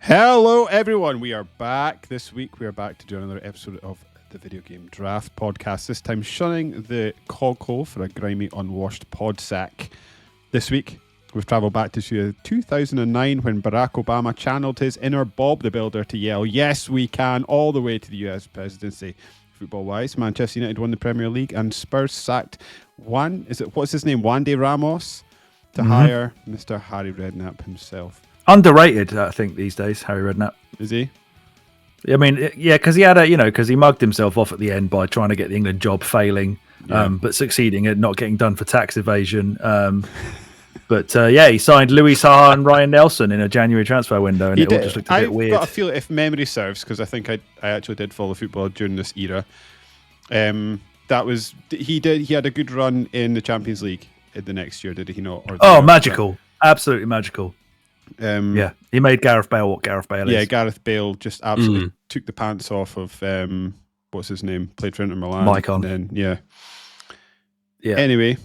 Hello, everyone. We are back this week. We are back to do another episode of the Video Game Draft podcast. This time, shunning the coghole for a grimy, unwashed pod sack. This week, we've travelled back to 2009 when Barack Obama channeled his inner Bob the Builder to yell, "Yes, we can," all the way to the US presidency. Football-wise, Manchester United won the Premier League and Spurs sacked what's his name, Wandy Ramos, to hire Mr. Harry Redknapp himself. Underrated, I think, these days, Harry Redknapp. Is he? I mean, yeah, because he had because he mugged himself off at the end by trying to get the England job, failing, but succeeding at not getting done for tax evasion. But he signed Louis Saha and Ryan Nelson in a January transfer window, and it all just looked a bit weird. I've got a feel, if memory serves, because I think I actually did follow football during this era. He had a good run in the Champions League in the next year, did he not? Magical, absolutely magical. He made Gareth Bale what Gareth Bale is. Yeah, Gareth Bale just absolutely took the pants off of what's his name? Played for Inter Milan. Maicon. And then, yeah. Anyway,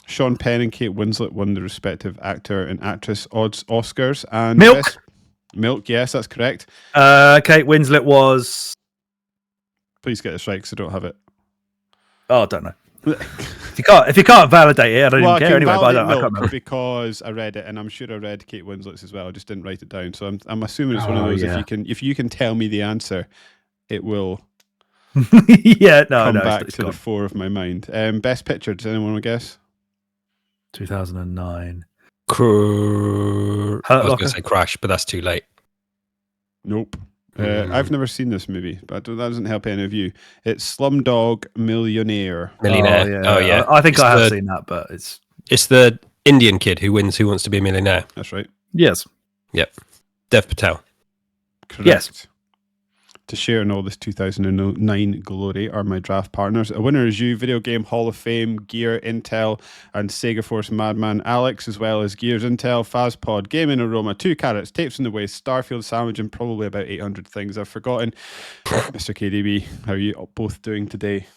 Sean Penn and Kate Winslet won the respective actor and actress Oscars. And Milk, yes, that's correct. Kate Winslet was... Please get this right, because I don't have it. Oh, I don't know. If you can't validate it, I don't even care anyway. But I can't remember, because I read it, and I'm sure I read Kate Winslet's as well. I just didn't write it down, so I'm assuming it's one of those. Yeah. If you can tell me the answer, it will. Come back to the fore of my mind. Best picture. Does anyone want to guess? 2009. I was going to say Crash, but that's too late. Nope. I've never seen this movie, but that doesn't help any of you. It's Slumdog Millionaire. Oh yeah. I think I have seen that, but it's the Indian kid who wins Who Wants to Be a Millionaire. That's right. Yes. Yep. Dev Patel. Correct. Yes. To share in all this 2009 glory are my draft partners. A winner is you, Video Game Hall of Fame, Gear, Intel, and Sega Force Madman Alex, as well as Gears Intel, Fazpod, Gaming Aroma, 2 Carrots, Tapes in the Waste, Starfield Sandwich, and probably about 800 things I've forgotten. Mr. KDB, how are you both doing today?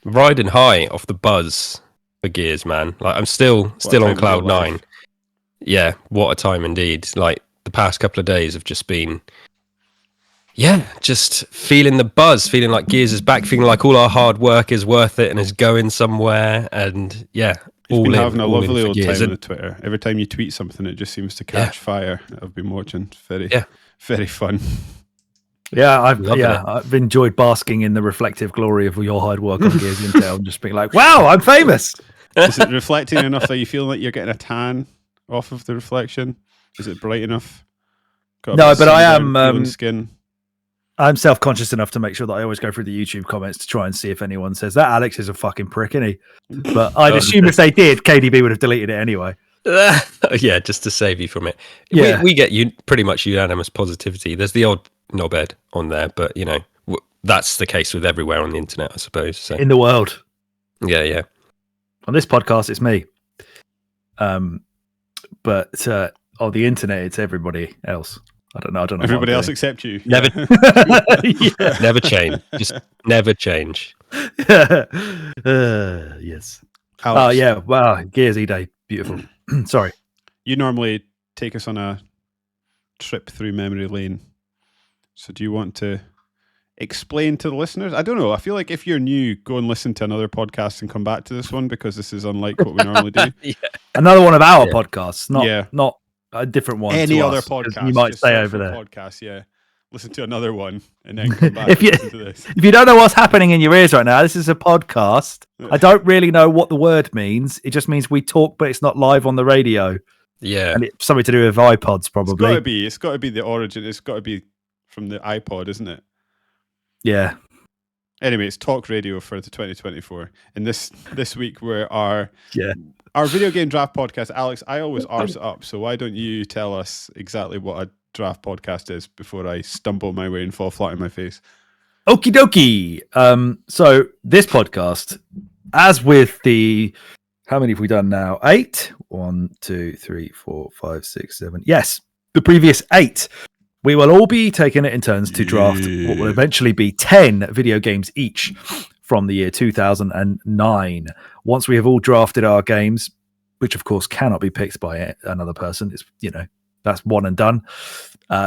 Riding high off the buzz for Gears, man. Like, I'm still on cloud 9. Yeah, what a time indeed. Like, the past couple of days have just been... Yeah, just feeling the buzz, feeling like Gears is back, feeling like all our hard work is worth it and is going somewhere. And yeah, you've been having a lovely old time on Twitter. Every time you tweet something, it just seems to catch fire. I've been watching. Very fun. Yeah, I've enjoyed basking in the reflective glory of your hard work on Gears Intel and just being like, wow, I'm famous. Is it reflecting enough that you feel like you're getting a tan off of the reflection? Is it bright enough? No, but I am skin. I'm self-conscious enough to make sure that I always go through the YouTube comments to try and see if anyone says that Alex is a fucking prick, isn't he? But I'd assume if they did, KDB would have deleted it anyway. Yeah, just to save you from it. Yeah. We get pretty much unanimous positivity. There's the odd knobhead on there, but that's the case with everywhere on the internet, I suppose. So. In the world. Yeah. On this podcast, it's me. But on the internet, it's everybody else. I don't know. Everybody else except you. Never, never change. Just never change. Yes. Oh yeah. Wow. Gears E-Day. Beautiful. Sorry. You normally take us on a trip through memory lane. So do you want to explain to the listeners? I don't know. I feel like if you're new, go and listen to another podcast and come back to this one, because this is unlike what we normally do. Another one of our podcasts. Not a different one. Any other podcast you might stay over there. Podcast, yeah. Listen to another one and then come back if you, and listen to this. If you don't know what's happening in your ears right now, this is a podcast. I don't really know what the word means. It just means we talk, but it's not live on the radio. Yeah. And it's something to do with iPods, probably. It's got to be the origin. It's got to be from the iPod, isn't it? Yeah. Anyway, it's talk radio for the 2024. And this week we're our video game draft podcast. Alex, I always arse it up, so why don't you tell us exactly what a draft podcast is before I stumble my way and fall flat on my face? Okie dokie. So this podcast, as with the, how many have we done now? 8? 1, 2, 3, 4, 5, 6, 7. Yes, the previous 8. We will all be taking it in turns to draft what will eventually be 10 video games each from the year 2009. Once we have all drafted our games, which of course cannot be picked by another person, it's, That's one and done.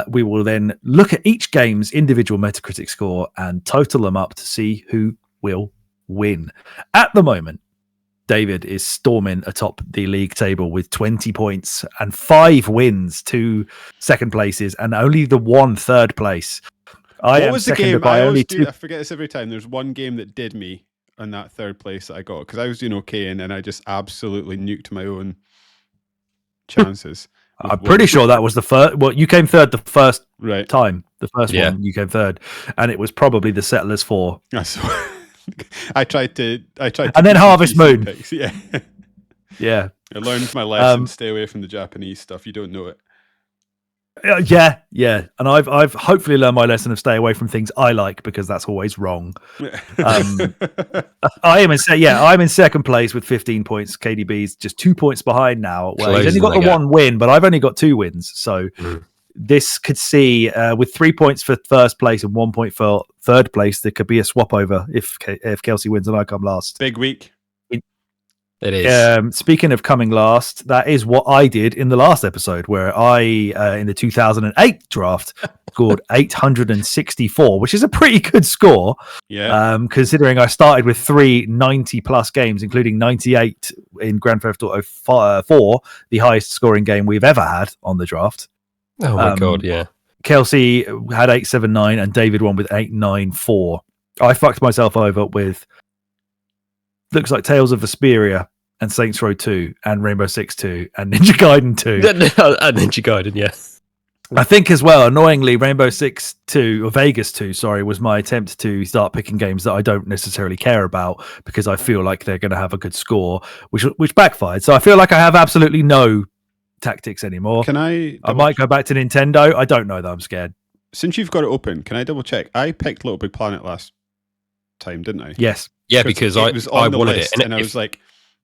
We will then look at each game's individual Metacritic score and total them up to see who will win. At the moment, David is storming atop the league table with 20 points and 5 wins, 2 second places, and only the 1 third place. What was the game? I forget this every time. There's one game that did me on that third place that I got because I was doing okay and then I just absolutely nuked my own chances. I'm pretty sure that was the first. Well, you came third the first time. The first one you came third, and it was probably the Settlers 4. I tried to, and then Harvest Moon. Picks. Yeah, yeah. I learned my lesson. Stay away from the Japanese stuff. You don't know it. Yeah, and I've hopefully learned my lesson of stay away from things I like because that's always wrong. I'm in second place with 15 points. KDB's just 2 points behind now. Well, he's only got the 1 win, but I've only got 2 wins. So this could see with 3 points for first place and 1 point for third place, there could be a swap over if Kelsey wins and I come last. Big week. It is. Speaking of coming last, that is what I did in the last episode, where I, in the 2008 draft, scored 864, which is a pretty good score. Yeah. Considering I started with 3 90-plus games, including 98 in Grand Theft Auto 4, the highest scoring game we've ever had on the draft. Oh my God, yeah. Kelsey had 879 and David won with 894. I fucked myself over with looks like Tales of Vesperia and Saints Row 2 and Rainbow Six 2 and Ninja Gaiden 2. And Ninja Gaiden, yeah. I think as well, annoyingly, Rainbow Six 2, or Vegas 2, sorry, was my attempt to start picking games that I don't necessarily care about because I feel like they're going to have a good score, which backfired. So I feel like I have absolutely no tactics anymore. I might go back to Nintendo. I don't know though, I'm scared. Since you've got it open, can I double check? I picked Little Big Planet last time, didn't I? Yes. Yeah, because I wanted it. And I was like,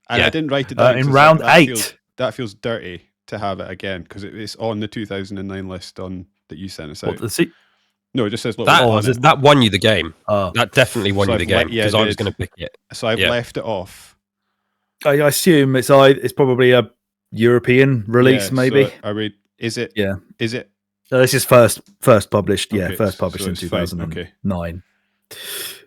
I didn't write it down. In round 8. That feels dirty to have it again because it's on the 2009 list that you sent us out. No, it just says that won you the game. That definitely won you the game because I was going to pick it. So I've left it off. I assume it's probably a European release, maybe. So is it? Yeah. Is it? No, this is first published. Yeah, Okay, first published so in 2009. Okay.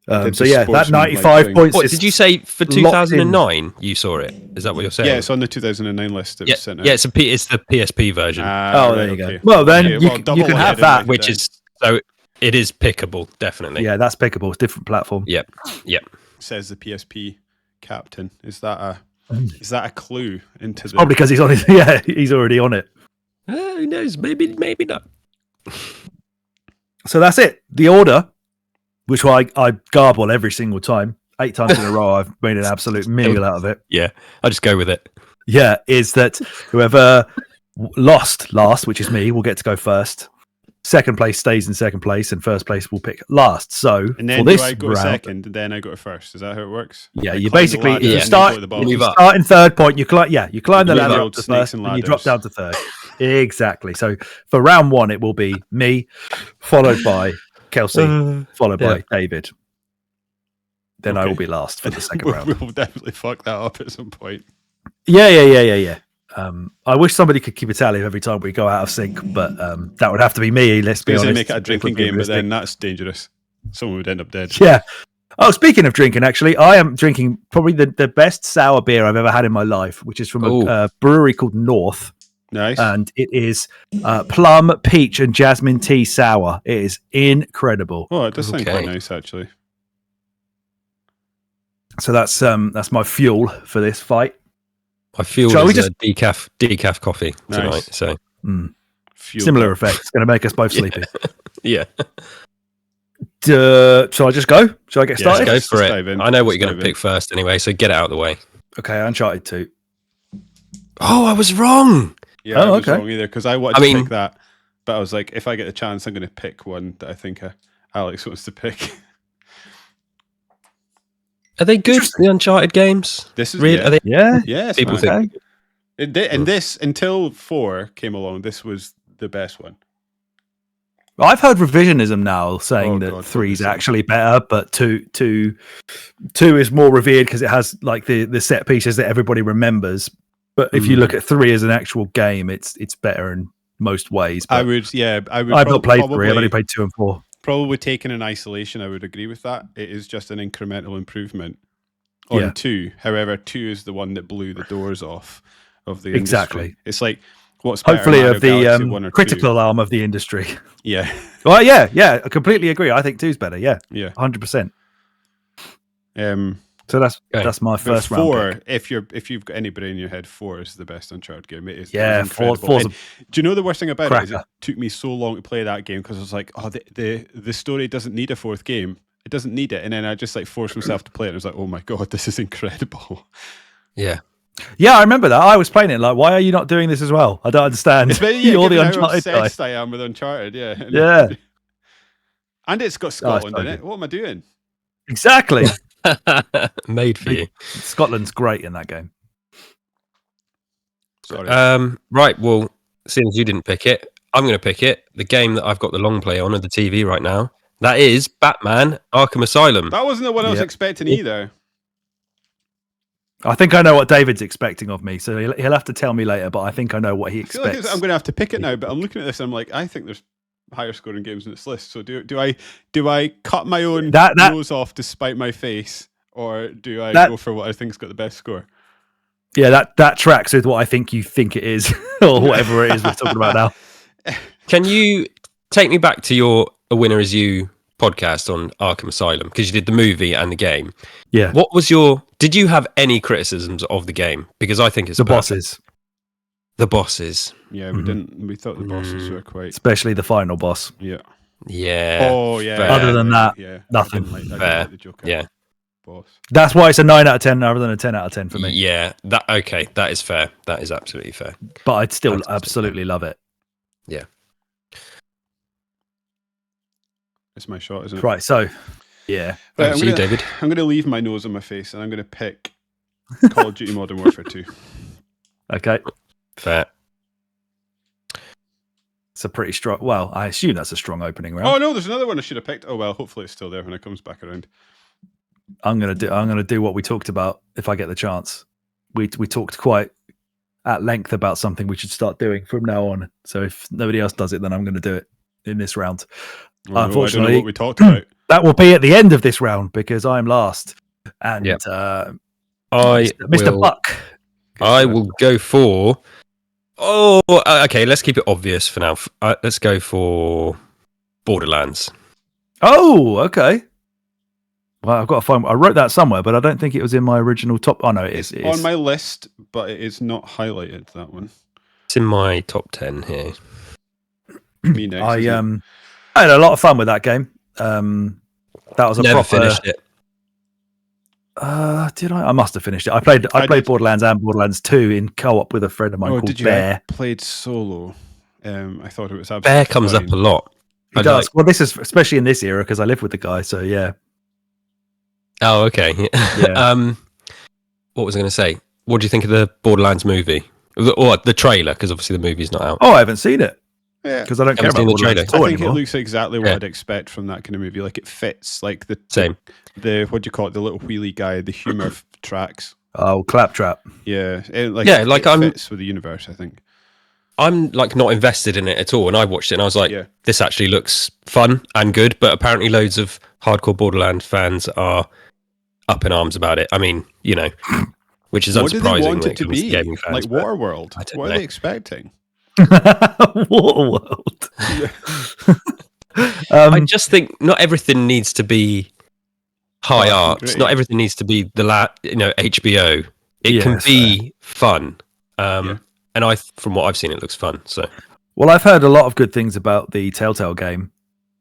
That 95 points. What did you say for 2009? You saw it? Is that what you're saying? Yeah, it's on the 2009 list. It was sent out. Yeah, it's the PSP version. There you go. Well, then you can have that, which is so it is pickable, definitely. Yeah, that's pickable. It's different platform. Yep. Says the PSP captain. Is that a clue into probably because he's on it? Yeah, he's already on it. Who knows? Maybe not. So that's it. The order, which I garble every single time, 8 times in a row. I've made an absolute meal out of it. Yeah, I just go with it. Yeah, is that whoever lost last, which is me, will get to go first. Second place stays in second place, and first place will pick last. So and then for this I go round, second, and then I go to first. Is that how it works? Yeah, you basically if you start you in third point, you climb the ladder up to first, and you drop down to third. Exactly. So for round 1, it will be me, followed by Kelsey, followed by David. Then I will be last for the second round. We'll definitely fuck that up at some point. Yeah. I wish somebody could keep a tally of every time we go out of sync, but that would have to be me. Let's be honest. They make it a drinking game, but then that's dangerous. Someone would end up dead. Yeah. Oh, speaking of drinking, actually, I am drinking probably the best sour beer I've ever had in my life, which is from a brewery called North. Nice. And it is plum, peach, and jasmine tea sour. It is incredible. Oh, it does sound quite nice, actually. So that's my fuel for this fight. I feel decaf coffee tonight. Nice. So similar effect. It's going to make us both sleepy. Yeah. Shall I just go? Shall I get started? Go for it. I know what you're going to pick first anyway, so get it out of the way. Okay, Uncharted 2. Oh, I was wrong. Yeah, I was wrong either because I wanted to pick that, but I was like, if I get the chance, I'm going to pick one that I think Alex wants to pick. Are they good? The Uncharted games? This is really. Yeah. People think. And this until 4 came along, this was the best one. I've heard revisionism now saying that 3 is actually better, but 2 is more revered because it has like the set pieces that everybody remembers. But if you look at 3 as an actual game, it's better and most ways. I But would. Yeah, I would. I've not played 3. probably- I've only played 2 and 4. Probably taken in isolation, I would agree with that. It is just an incremental improvement on 2. However, 2 is the one that blew the doors off of the Exactly. industry. It's like what's better, Hopefully Mario of Galaxy the 1 or 2? critical arm of the industry. Yeah, Well, yeah, I completely agree. I think 2's better. Yeah, yeah. 100%. Um, So that's my but first round 4, pick. if you've got any brain in your head, 4 is the best Uncharted game. It is. Yeah, it is incredible. 4's And do you know the worst thing about it is it cracker. took me so long to play that game because I was like, oh, the story doesn't need a 4th game. It doesn't need it, and then I just like forced myself to play it. And I was like, oh my god, this is incredible. Yeah. Yeah, I remember that. I was playing it like, why are you not doing this as well? I don't understand. It's You're the given how Uncharted guy. obsessed I am with Uncharted. Yeah, Yeah, and it's got Scotland so in it. good. What am I doing? exactly. Made for you. Scotland's great in that game. Sorry. Right. Well, since you didn't pick it, I'm going to pick it. The game that I've got the long play on the TV right now. That is Batman: Arkham Asylum. That wasn't the one I was Yep. expecting either. I think I know what David's expecting of me, so he'll have to tell me later. But I think I know what he I feel like expects. I'm going to have to pick it now, but I'm looking at this and I'm like, I think there's higher scoring games in this list. So do I cut my own That- nose off to spite my face, or do I go for what I think's got the best score? Yeah, that tracks with what I think you think it is, or whatever it is we're talking about now. Can you take me back to your A Winner Is You podcast on Arkham Asylum? Because you did the movie and the game. Yeah. What was did you have any criticisms of the game? Because I think it's The perfect. bosses, The bosses. Yeah, we didn't. We thought the bosses were quite. especially the final boss. Yeah. Yeah. Oh yeah. fair. Other than that, yeah, nothing. I didn't Fair. like the Joker Yeah. boss. That's why it's a 9 out of 10 rather than a 10 out of 10 for me. Yeah. Okay. That is fair. That is absolutely fair. But I'd still Fantastic. absolutely love it. Yeah. It's my shot, isn't it? Right, so yeah. Right, See you, David. I'm going to leave my nose on my face, and I'm going to pick Call of Duty Modern Warfare 2. Okay. Fair. It's a pretty strong. Well, I assume that's a strong opening round. Oh no, there's another one I should have picked. Oh well, hopefully it's still there when it comes back around. I'm gonna do what we talked about if I get the chance. We talked quite at length about something we should start doing from now on. So if nobody else does it, then I'm going to do it in this round. Oh, no, I don't know Unfortunately, what we talked about. that will be at the end of this round because I'm last. And Yep. Mr. will- Buck. I will go for. Oh, okay. Let's keep it obvious for now. Let's go for Borderlands. Oh, okay. Well, I've got to find. I wrote that somewhere, but I don't think it was in my original top. Oh no, it is. It is. On my list, but it is not highlighted. That one. It's in my top 10 here. Me next. I isn't it? I had a lot of fun with that game. That was a Never proper. finished it. Did I? I must have finished it. I played I did. Borderlands and Borderlands 2 in co-op with a friend of mine Oh, called did you? Bear. I played solo. I thought it was absolutely Bear comes fine. up a lot. He I does. like- Well, this is especially in this era because I live with the guy. So yeah, Oh, okay. Yeah. What was I going to say? What do you think of the Borderlands movie? Or the trailer? Because obviously the movie's not out. Oh, I haven't seen it Yeah. because I don't care Haven't about seen the Borderlands trailer. 2 I think anymore. it looks exactly what Yeah. I'd expect from that kind of movie. Like it fits. Like the Same. the what do you call it? The little wheelie guy. The humor tracks. Oh, Claptrap. Yeah. Yeah, like it I'm- fits with the universe. I think. I'm like not invested in it at all. And I watched it and I was like, Yeah. this actually looks fun and good. But apparently loads of hardcore Borderlands fans are up in arms about it. I mean, you know, which is What do unsurprising they want when it to comes be? gaming fans. Like but Waterworld. I don't What are know. they expecting? Waterworld. I just think not everything needs to be high Oh, art. great. Not everything needs to be HBO. It Yeah, can that's be fun. Yeah. And from what I've seen, it looks fun. So Well, I've heard a lot of good things about the Telltale game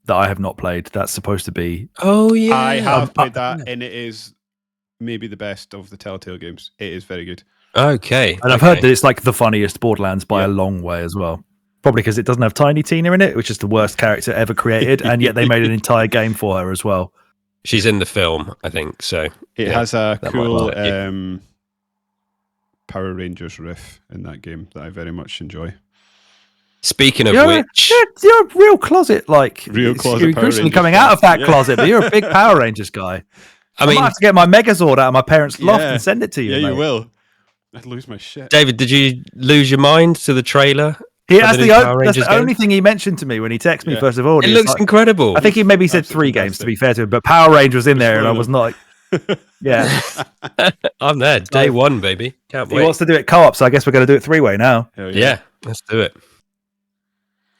that I have not played. That's supposed to be. oh yeah, I have played that, and it is maybe the best of the Telltale games. It is very good. Okay, And I've heard that it's like the funniest Borderlands by a long way as well. Probably because it doesn't have Tiny Tina in it, which is the worst character ever created, and yet they made an entire game for her as well. she's in the film, I think. So It yeah, has a that might cool work, yeah. Power Rangers riff in that game that I very much enjoy. Speaking of You're, which, you're a real closet, Real closet You're Power recently Rangers coming fan. out of that Yeah. closet, but you're a big Power Rangers guy. I I mean, might have to get my Megazord out of my parents' loft Yeah. and send it to you. Yeah, you mate. will. I'd lose my shit. David, did you lose your mind to the trailer That's new the Power Rangers only game? thing he mentioned to me when he texted me Yeah. first of all. It looks incredible. I think he maybe said Absolutely 3 games to fantastic. be fair to him, but Power Range was in Just there, and I one was of not. Yeah, I'm there. Day one, baby. Can't he wait. wants to do it co-op, so I guess we're going to do it 3-way now. Hell Yeah, let's do it.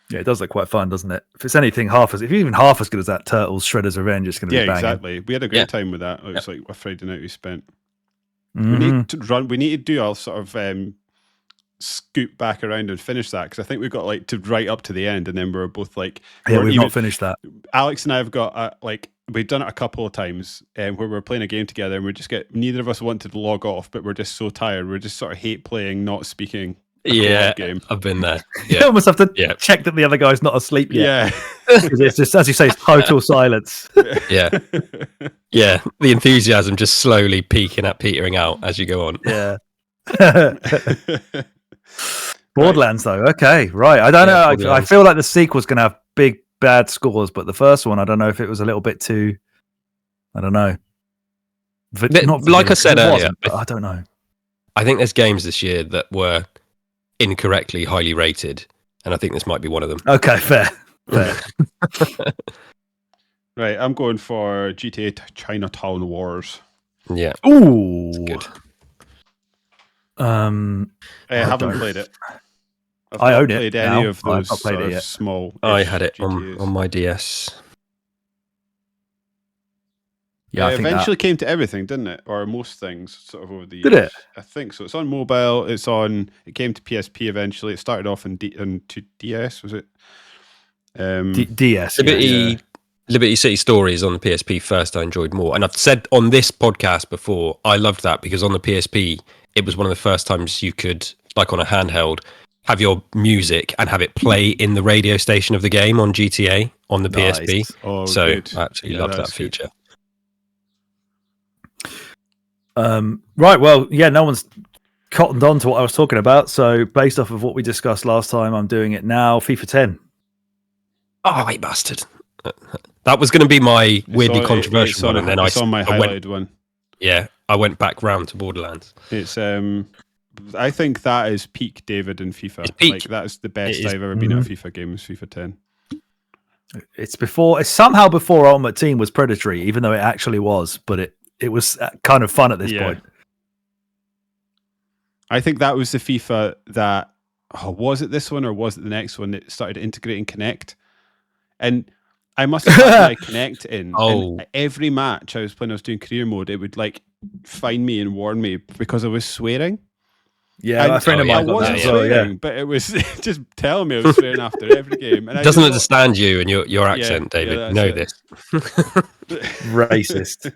Yeah, it does look quite fun, doesn't it? If it's anything half as, if you're even half as good as that Turtles Shredder's Revenge, it's going to be Yeah, banging. exactly. We had a great Yeah. time with that. It was like a Friday night we spent. Mhm. We need to run. We need to do a sort of scoop back around and finish that because I think we got like to right up to the end, and then we were both like, Yeah, weren't we've even- not finished that. Alex and I have got like we've done it a couple of times where we're playing a game together and we just get neither of us wanted to log off, but we're just so tired. We're just sort of hate playing, not speaking. Yeah, Game. I've been there. You Yeah, almost have to Yeah. check that the other guy's not asleep yet. Yeah, 'Cause it's just, as you say, it's total silence. yeah, yeah. The enthusiasm just slowly petering out as you go on. Yeah. Borderlands, though. Okay, right. I don't Yeah, know. I Borderlands. feel like the sequel's going to have big bad scores, but the first one, I don't know if it was a little bit too. I don't know. Like I said it earlier, wasn't, but I don't know. I think there's games this year that were incorrectly highly rated, and I think this might be one of them. Okay, fair. Fair. Right, I'm going for GTA Chinatown Wars. Yeah, Ooh, good. I haven't don't- played it. I've I not own it played any now, of but I've those not played sort it of yet. small. I had it GTAs. on my DS. Yeah, I it think eventually came to everything, didn't it? Or most things, sort of over the years. Did it? I think so. It's on mobile. It came to PSP eventually. It started off in to DS, was it? DS. Liberty City Stories on the PSP first I enjoyed more. And I've said on this podcast before, I loved that because on the PSP, it was one of the first times you could, like on a handheld, have your music and have it play in the radio station of the game on GTA on the Nice. PSP. Oh, So good. I absolutely Yeah, loved that that's good. feature. Right. Well, yeah, no one's cottoned on to what I was talking about. So, based off of what we discussed last time, I'm doing it now. FIFA 10. Oh, you bastard. That was going to be my weirdly It's controversial on, one. And then it's on my I went, highlighted one. yeah, I went back round to Borderlands. It's I think that is peak David in FIFA. It's peak. Like that's the best It is. I've ever been at a FIFA game. Is FIFA 10. It's somehow before Ultimate Team was predatory, even though it actually was, but it was kind of fun at this point. I think that was the FIFA that was it this one or was it the next one that started integrating Connect? And I must have had my Connect in. Oh. And every match I was doing career mode, it would like find me and warn me because I was swearing. Yeah, And a friend of yeah, I mine got wasn't that as well, swearing, yeah. but it was just telling me I was swearing after every game. And I Doesn't just understand you and your accent, yeah, David. that's Know it. this. Racist.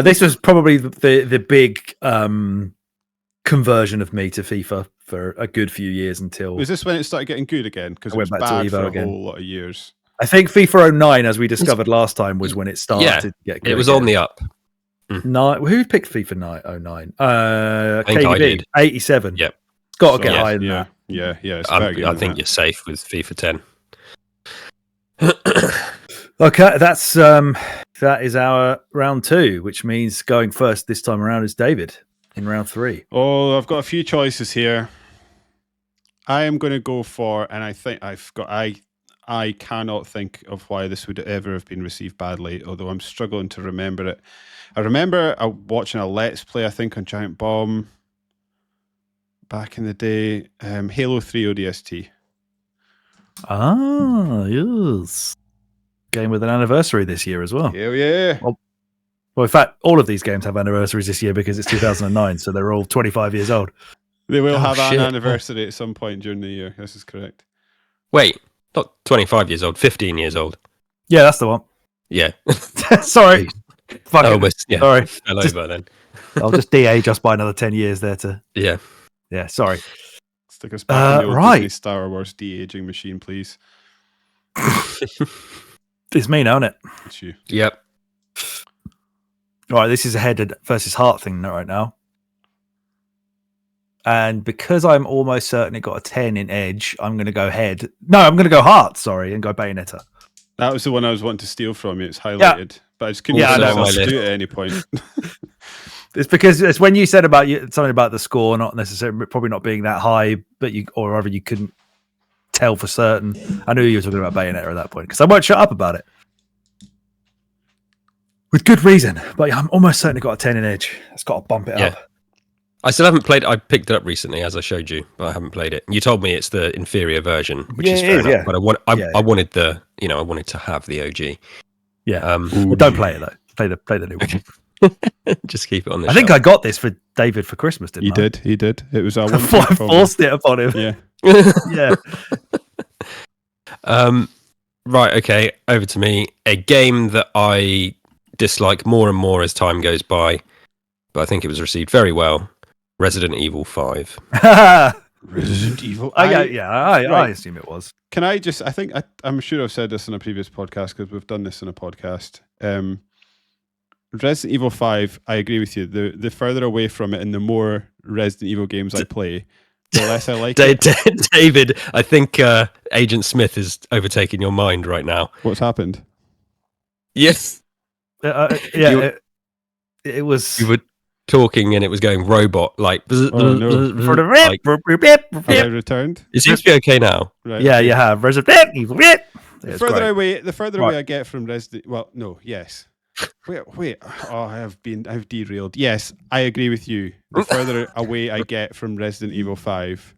This was probably the big conversion of me to FIFA for a good few years until Was this when it started getting good again? Because I it was went back to bad Evo for a again. whole lot of years. I think FIFA 09, as we discovered last time, was when it started Yeah, to get good. It was on the up. Who picked FIFA 09? I think I KDB, did. 87. Yep. It's got to So, get higher than yeah, that. yeah. It's very good I than think that. you're safe with FIFA 10. Okay, that is our round 2, which means going first this time around is David in round 3. Oh, I've got a few choices here. I am going to go for, and I think I cannot think of why this would ever have been received badly, although I'm struggling to remember it. I remember watching a Let's Play, I think, on Giant Bomb back in the day. Halo 3 ODST. Ah, yes. Game with an anniversary this year as well. Hell yeah. Well, in fact, all of these games have anniversaries this year because it's 2009, so they're all 25 years old. They will Oh, have an shit. anniversary at some point during the year. This is correct. Wait, not 25 years old, 15 years old. Yeah, that's the one. Yeah. Sorry. Fuck Oh, it. but yeah. Sorry. Fell Just- over then. I'll just de-age us by another 10 years there to... Yeah. Yeah, sorry. Stick us back in the old right. Disney Star Wars de-aging machine, please. It's me now, isn't it? It's you. Yep. All right, this is a head versus heart thing right now. And because I'm almost certain it got a 10 in edge, I'm going to go head. No, I'm going to go heart, sorry, and go Bayonetta. That was the one I was wanting to steal from you. It's highlighted. But I just couldn't Yeah, I decide know. what to do at any point. It's because it's when you said about something about the score not necessarily probably not being that high, but you or rather you couldn't tell for certain. I knew you were talking about Bayonetta at that point because I won't shut up about it. With good reason, but I'm almost certain it got a 10 in edge. It's got to bump it up. I still haven't played. I picked it up recently, as I showed you, but I haven't played it. You told me it's the inferior version, which is fair enough. But I wanted the, I wanted to have the OG. Yeah. Well, don't play it though. Play the new one. Just keep it on the I think I got this for David for Christmas, didn't I? He did. It was a I forced it upon him. Yeah. Yeah. Right. Okay. Over to me. A game that I dislike more and more as time goes by, but I think it was received very well. Resident Evil 5. Resident Evil. I assume it was. Can I just? I'm sure I've said this in a previous podcast because we've done this in a podcast. Resident Evil 5. I agree with you. The further away from it and the more Resident Evil games I play, the less I like it. David, I think Agent Smith is overtaking your mind right now. What's happened? Yes. It was. You were talking and it was going robot like. For the rip. Have I returned? It seems to be okay now. Right. Yeah, you have Resident Evil. The further away I get from Resident. Well, no, yes. Wait. Oh, I've derailed. Yes, I agree with you. The further away I get from Resident Evil 5,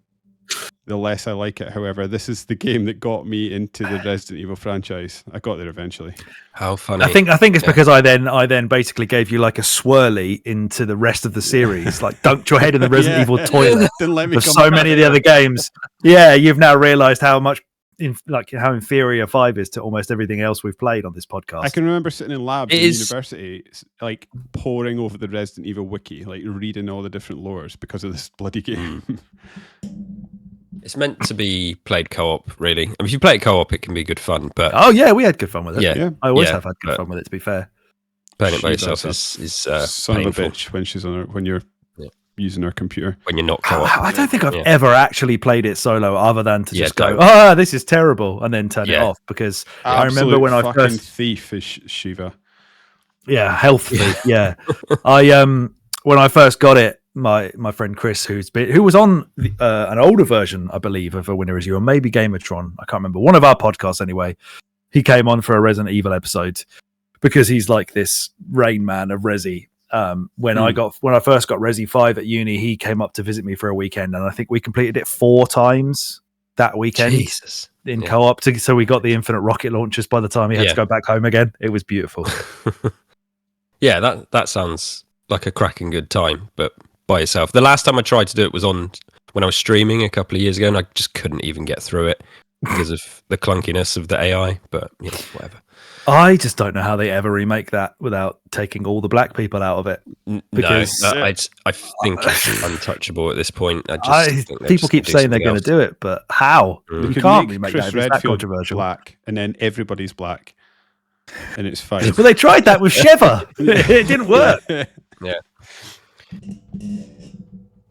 the less I like it. However, this is the game that got me into the Resident Evil franchise. I got there eventually. How funny! I think it's because I then basically gave you like a swirly into the rest of the series, like dunked your head in the Resident Evil toilet. Didn't let me for come so back. many of the other games. Yeah, you've now realised how much. How inferior 5 is to almost everything else we've played on this podcast. I can remember sitting in labs in university, like poring over the Resident Evil wiki, like reading all the different lores because of this bloody game. It's meant to be played co-op, really. I mean, if you play it co-op, it can be good fun. But oh yeah, we had good fun with it. Yeah. I always have had good fun with it. To be fair, playing it by yourself is son painful. of a bitch when she's when you're using her computer. When you're not co-op. I don't think I've ever actually played it solo, other than to just go, this is terrible, and then turn it off. Because I remember when I first thief is Shiva. Yeah, health thief. Yeah, when I first got it, my friend Chris, who was on an older version, I believe, of A Winner Is You, or maybe Gamertron, I can't remember, one of our podcasts anyway. He came on for a Resident Evil episode because he's like this Rain Man of Resi. When I first got Resi 5 at uni, he came up to visit me for a weekend, and I think we completed it 4 times that weekend in co-op. So we got the infinite rocket launchers by the time he had to go back home again. It was beautiful. Yeah, that sounds like a cracking good time, but by yourself. The last time I tried to do it was when I was streaming a couple of years ago, and I just couldn't even get through it because of the clunkiness of the AI, but whatever. I just don't know how they ever remake that without taking all the black people out of it. Because I think it's untouchable at this point. People keep saying they're going to do it, but how? You can't remake Chris that. It's that Redfield controversial. Black, and then everybody's black, and it's fine. But they tried that with Shiva. It didn't work. Yeah.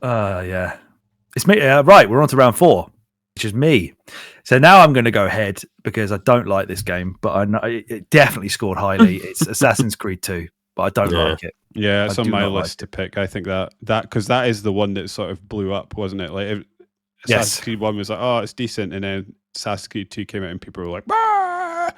Yeah. It's me. Right, we're on to round 4, which is me. So now I'm going to go ahead because I don't like this game, but I know it definitely scored highly. It's Assassin's Creed 2, but I don't like it. Yeah, it's on my list to pick. I think that because that is the one that sort of blew up, wasn't it? Like Assassin's Creed 1 was like, oh, it's decent, and then Assassin's Creed 2 came out, and people were like, bah!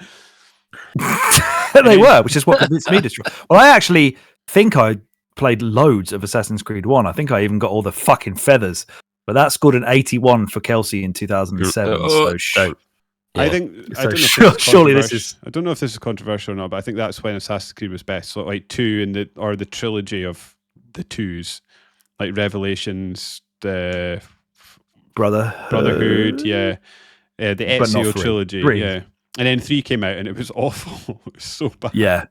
They were, which is what convinced me to try. Well, I actually think I played loads of Assassin's Creed 1. I think I even got all the fucking feathers. But that scored an 81 for Kelsey in 2007. I think surely this is. I don't know if this is controversial or not, but I think that's when Assassin's Creed was best. So like 2 or the trilogy of the 2s, like Revelations, the Brotherhood, the Ezio trilogy, 3. yeah, and then 3 came out and it was awful. It was so bad. Yeah.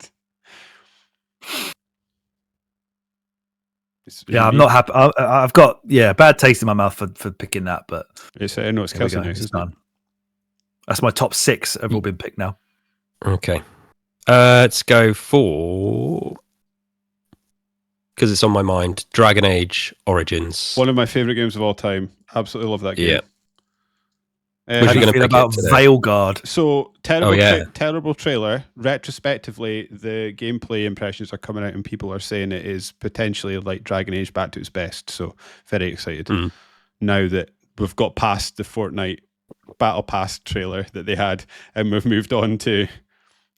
Yeah, I'm not happy. I've got bad taste in my mouth for picking that, but it's Kelsey next. It's done. That's my top 6 have all been picked now. Okay, let's go for, because it's on my mind, Dragon Age Origins. One of my favorite games of all time. Absolutely love that game. Yeah. How do you feel about Veilguard? So terrible trailer. Retrospectively, the gameplay impressions are coming out, and people are saying it is potentially like Dragon Age back to its best. So very excited now that we've got past the Fortnite battle pass trailer that they had, and we've moved on to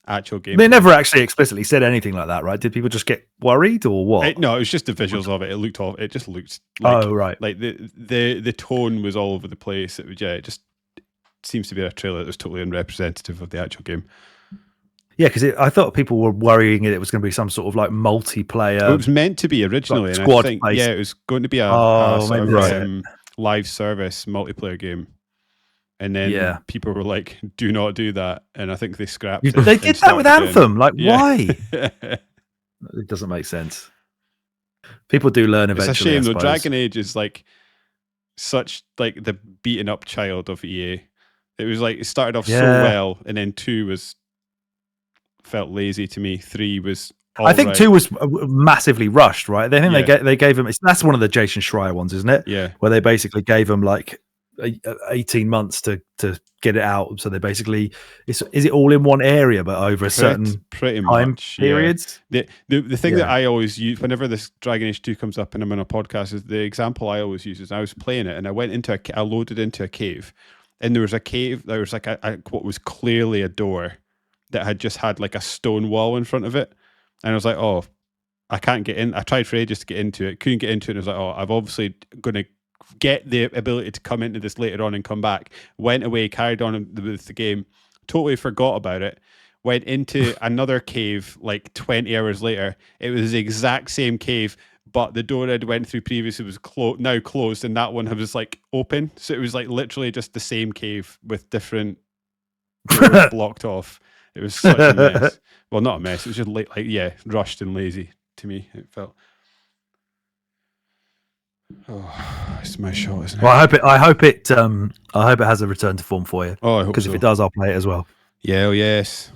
actual game. They never actually explicitly said anything like that, right? Did people just get worried or what? No, it was just the visuals of it. It looked off. It just looked like, right. Like the tone was all over the place. It was, it just seems to be a trailer that was totally unrepresentative of the actual game. Yeah, because I thought people were worrying it was going to be some sort of like multiplayer. It was meant to be originally, like and I think squad-based. it was going to be a sort of live service multiplayer game. And then people were like, "Do not do that," and I think they scrapped it. They did that with Anthem. Like, why? It doesn't make sense. People do learn eventually. It's a shame though. Dragon Age is like such like the beaten up child of EA. It was like it started off so well, and then 2 felt lazy to me. 3 was. I think 2 was massively rushed, right? I think they gave him. That's one of the Jason Schreier ones, isn't it? Yeah, where they basically gave him like 18 months to get it out. So they basically is it all in one area, but over a certain pretty time much periods. The thing that I always use whenever this Dragon Age 2 comes up and I'm on a podcast is the example I always use is I was playing it and I went into I loaded into a cave, and there was a cave. There was like a what was clearly a door that had just had like a stone wall in front of it, and I was like, oh, I can't get in. I tried for ages to get into it, couldn't get into it. And I was like, oh, I'm obviously going to get the ability to come into this later on and come back. Went away, carried on with the game, totally forgot about it. Went into another cave like 20 hours later. It was the exact same cave, but the door I'd went through previously was now closed, and that one was like open. So it was like literally just the same cave with different doors blocked off. It was such a mess. Well, not a mess. It was just rushed and lazy to me. It felt. Oh, it's my shot, isn't it? Well, I hope it has a return to form for you. Oh, I hope because if it does, I'll play it as well. Yeah, yes.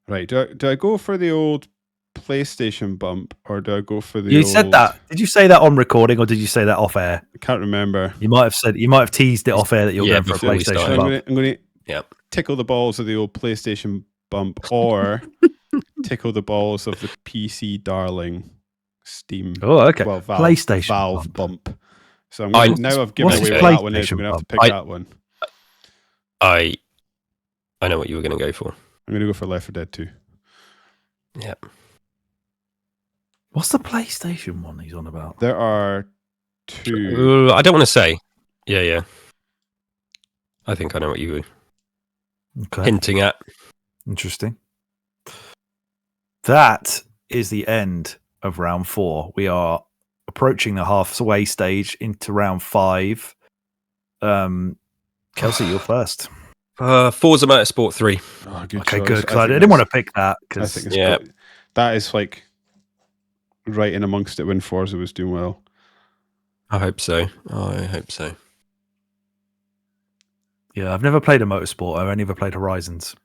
Right. Do I go for the old PlayStation bump or do I go for the? You said that. Did you say that on recording or did you say that off air? I can't remember. You might have teased it off air that you're going for a PlayStation bump. I'm going to tickle the balls of the old PlayStation bump or tickle the balls of the PC darling. Steam. Oh, okay. Well, PlayStation Valve bump. So now I've given away what that one is. I'm going to have to pick that one. I know what you were going to go for. I'm going to go for Left 4 Dead 2. Yeah. What's the PlayStation one he's on about? There are 2. I don't want to say. Yeah. I think I know what you were hinting at. Interesting. That is the end of round 4. We are approaching the halfway stage into round 5. Kelsey, you're first. Forza Motorsport 3. Oh, good okay, choice. good. Because I didn't want to pick that. I think that is like right in amongst it when Forza was doing well. I hope so. Yeah, I've never played a motorsport. I've only ever played Horizons.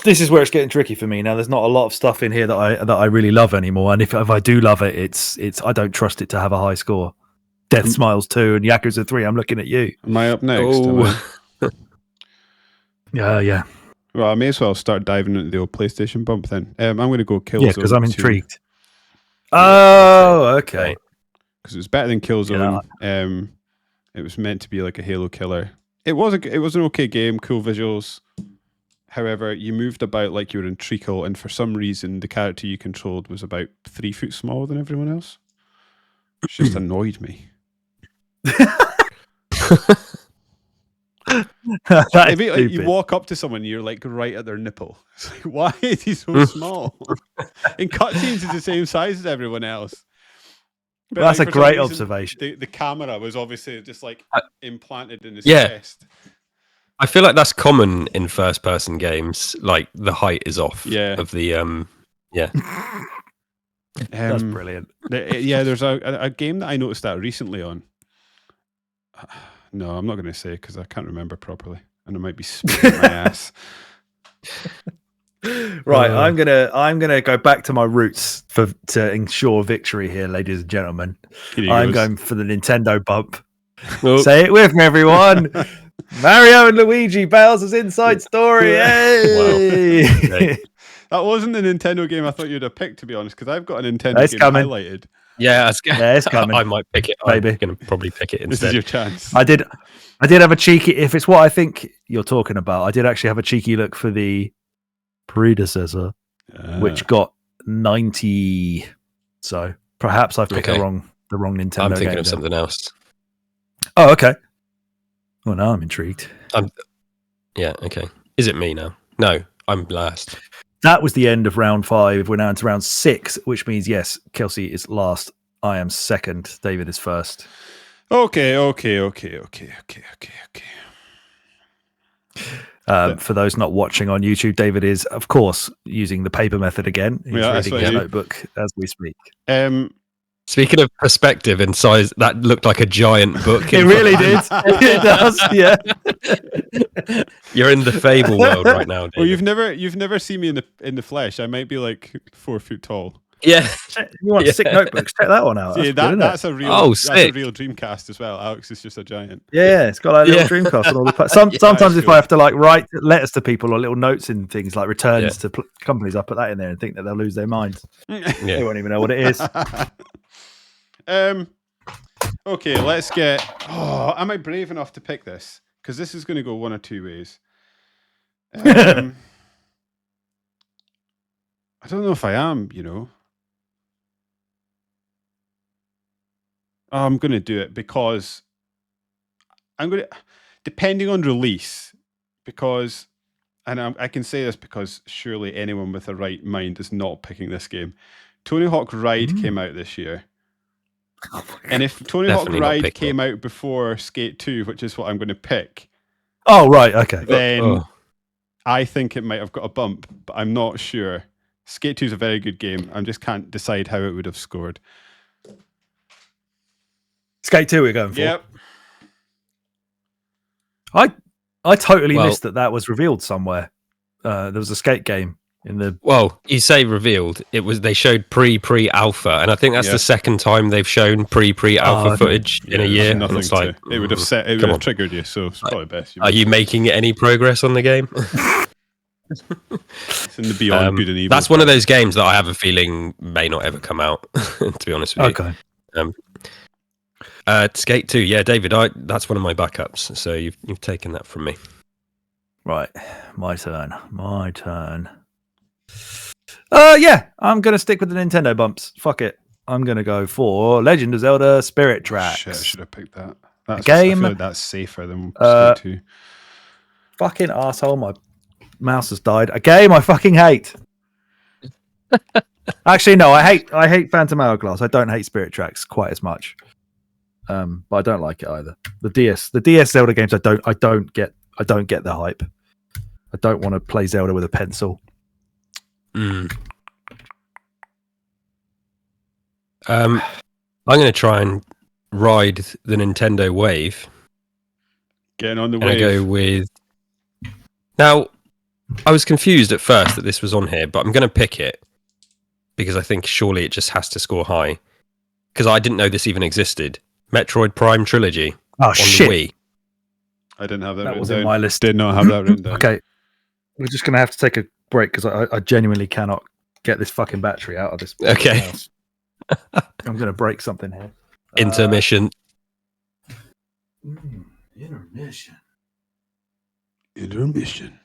This is where it's getting tricky for me now. There's not a lot of stuff in here that I really love anymore, and if I do love it, it's I don't trust it to have a high score. Death Smiles 2 and Yakuza 3. I'm looking at you. Am I up next? Yeah. Well, I may as well start diving into the old PlayStation bump then. I'm going to go Killzone. Yeah, because I'm intrigued. Oh, okay. Because it was better than Killzone. Yeah. It was meant to be like a Halo killer. It was an okay game, cool visuals. However, you moved about like you were in treacle, and for some reason, the character you controlled was about 3 foot smaller than everyone else. Which just annoyed me. You walk up to someone, you're like right at their nipple. It's like, why is he so small? In cutscenes, he's the same size as everyone else. But that's a great observation. The camera was obviously just like implanted in his chest. I feel like that's common in first-person games. Like the height is off. Of the That's brilliant. There's a game that I noticed that recently on. No, I'm not going to say because I can't remember properly, and I might be spitting my ass. Right, I'm gonna go back to my roots to ensure victory here, ladies and gentlemen. I'm going for the Nintendo bump. Oh. Say it with me, everyone. Mario and Luigi, Bowser's Inside Story. Hey! Wow. That wasn't the Nintendo game I thought you'd have picked, to be honest, because I've got a Nintendo It's game coming. highlighted. Yeah, it's coming. I might pick it. Maybe. I'm going to probably pick it This instead. is your chance. I did have a cheeky. If it's what I think you're talking about, I did actually have a cheeky look for the predecessor, which got 90. So perhaps I've picked the wrong Nintendo. I'm thinking game of something else. Oh, okay. Well, now I'm intrigued. Yeah, okay. Is it me now? No, I'm last. That was the end of round 5. We're now into round 6, which means yes, Kelsey is last. I am second. David is first. Okay. For those not watching on YouTube, David is, of course, using the paper method again. He's reading his notebook as we speak. Speaking of perspective and size, that looked like a giant book. It really did. It does, yeah. You're in the Fable world right now, David. Well, you've never seen me in the flesh. I might be like 4 foot tall. Yeah. You want sick notebooks? Check that one out. See, that's a real. Oh, that's sick. a real Dreamcast as well. Alex is just a giant. Yeah, it's got like a little Dreamcast and all the. Sometimes if I have to like write letters to people or little notes and things like returns to companies, I put that in there and think that they'll lose their minds. They won't even know what it is. Okay, let's get. Oh, am I brave enough to pick this? Because this is going to go one or two ways. I don't know if I am. I'm going to do it because I'm going to, depending on release, because, and I can say this because surely anyone with a right mind is not picking this game. Tony Hawk Ride came out this year. Oh and if Tony Hawk Ride came out before Skate 2, which is what I'm going to pick. Oh, right. Okay. Then I think it might have got a bump, but I'm not sure. Skate 2 is a very good game. I just can't decide how it would have scored. Skate 2 we're going for. Yep. I totally missed that was revealed somewhere. There was a skate game in the. Well, you say revealed. It was they showed pre-alpha, and I think that's the second time they've shown pre-alpha footage in a year. Nothing it's like it would have set. It would have triggered you. So it's probably best. Are you making any progress on the game? It's in the beyond good and evil. That's one of those games that I have a feeling may not ever come out. To be honest with you. Okay. Skate 2, yeah, David. That's one of my backups. So you've taken that from me. Right, my turn. Yeah, I'm gonna stick with the Nintendo bumps. Fuck it. I'm gonna go for Legend of Zelda: Spirit Tracks. Shit, I should have picked that. That's game. I feel like that's safer than Skate 2. Fucking arsehole, my mouse has died. A game I fucking hate. Actually, no, I hate Phantom Hourglass. I don't hate Spirit Tracks quite as much. But I don't like it either. The DS Zelda games, I don't get the hype. I don't want to play Zelda with a pencil. I'm going to try and ride the Nintendo wave. Getting on the and wave. I go with. Now, I was confused at first that this was on here, but I'm going to pick it because I think surely it just has to score high. Because I didn't know this even existed. Metroid Prime Trilogy on the Wii. I didn't have that That written was down. in my list. Did not have that written down. Okay, we're just going to have to take a break because I genuinely cannot get this fucking battery out of this. Okay. House. I'm going to break something here. Intermission. Intermission.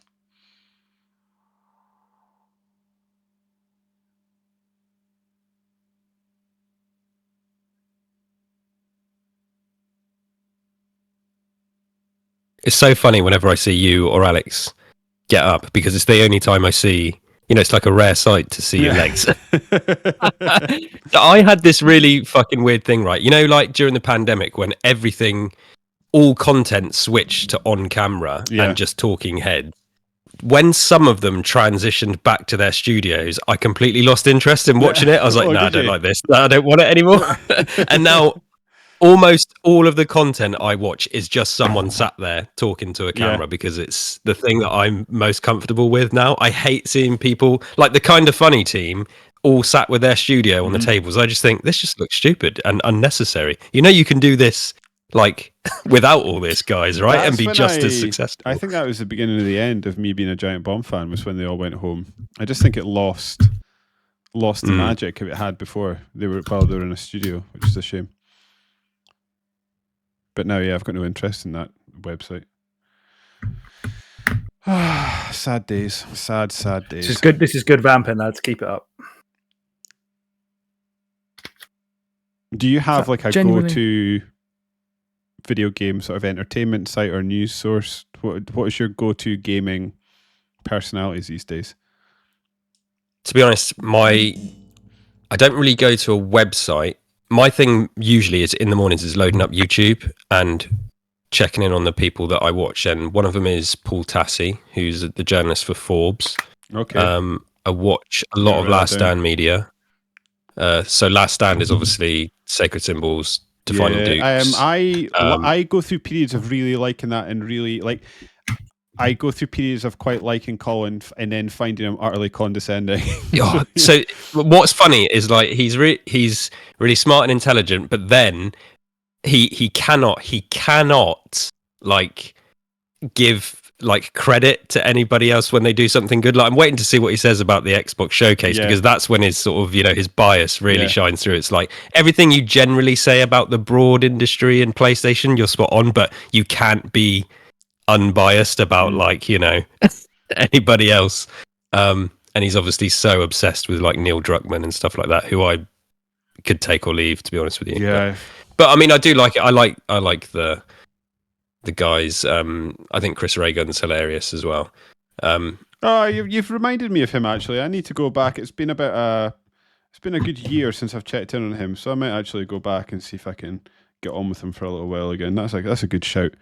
It's so funny whenever I see you or Alex get up because it's the only time I see, it's like a rare sight to see your legs. I had this really fucking weird thing, right? Like during the pandemic when all content switched to on camera and just talking heads. When some of them transitioned back to their studios, I completely lost interest in watching it. I was like, I don't like this. I don't want it anymore. And now almost all of the content I watch is just someone sat there talking to a camera because it's the thing that I'm most comfortable with now. I hate seeing people like the Kind of Funny team all sat with their studio on the tables. I just think this just looks stupid and unnecessary. You can do this like without all this, guys, right? That's And be when just as successful. I think that was the beginning of the end of me being a Giant Bomb fan, was when they all went home. I just think it lost the magic it had before. They were in a studio, which is a shame. But now, yeah, I've got no interest in that website. Sad days. Sad days. This is good vamping, lads. Keep it up. Do you have like a genuinely go-to video game sort of entertainment site or news source? What is your go-to gaming personalities these days? To be honest, I don't really go to a website. My thing usually is in the mornings is loading up YouTube and checking in on the people that I watch. And one of them is Paul Tassi, who's the journalist for Forbes. Okay. I watch a lot of Last Stand media. So Last Stand is obviously Sacred Symbols, Defining Dukes. I go through periods of really liking that and really like. I go through periods of quite liking Colin and then finding him utterly condescending. So what's funny is like he's really smart and intelligent, but then he cannot like give like credit to anybody else when they do something good. Like I'm waiting to see what he says about the Xbox showcase, because that's when his sort of, his bias really shines through. It's like everything you generally say about the broad industry and PlayStation, you're spot on, but you can't be unbiased about like anybody else. And he's obviously so obsessed with like Neil Druckmann and stuff like that, who I could take or leave, to be honest with you. But I mean, I do like it. I like the guys. I think Chris Reagan's hilarious as well. You've reminded me of him, actually. I need to go back. It's been a good year since I've checked in on him, so I might actually go back and see if I can get on with him for a little while again. That's a good shout.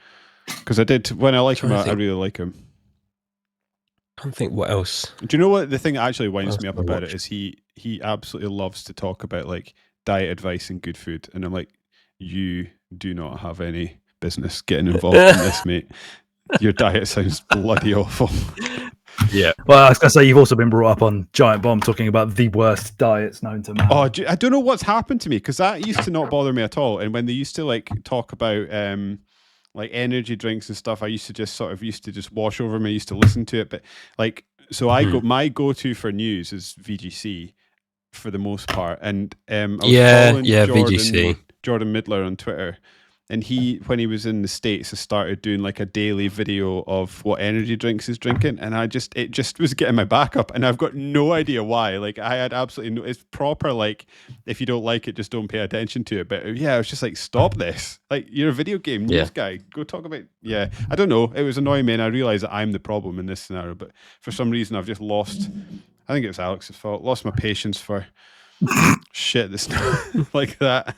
Because when I like him, I really like him. I don't think what else. Do you know what the thing that actually winds me up about it is he absolutely loves to talk about like diet advice and good food, and I'm like, you do not have any business getting involved in this, mate. Your diet sounds bloody awful. Yeah. Well, I was going to say, you've also been brought up on Giant Bomb talking about the worst diets known to man. Oh, I don't know what's happened to me, because that used to not bother me at all. And when they used to like talk about like energy drinks and stuff, I used to just wash over me. I used to listen to it, but like, so my go-to for news is VGC for the most part. And I was following VGC. Jordan Midler on Twitter, and when he was in the States, has started doing like a daily video of what energy drinks he's drinking, and it just was getting my back up, and I've got no idea why. Like I had absolutely no. It's proper like, if you don't like it, just don't pay attention to it. But yeah, I was just like, stop this! Like, you're a video game news guy. Go talk about. Yeah, I don't know. It was annoying me, and I realized that I'm the problem in this scenario. But for some reason, I've just lost. I think it was Alex's fault. Lost my patience for shit that's not like that.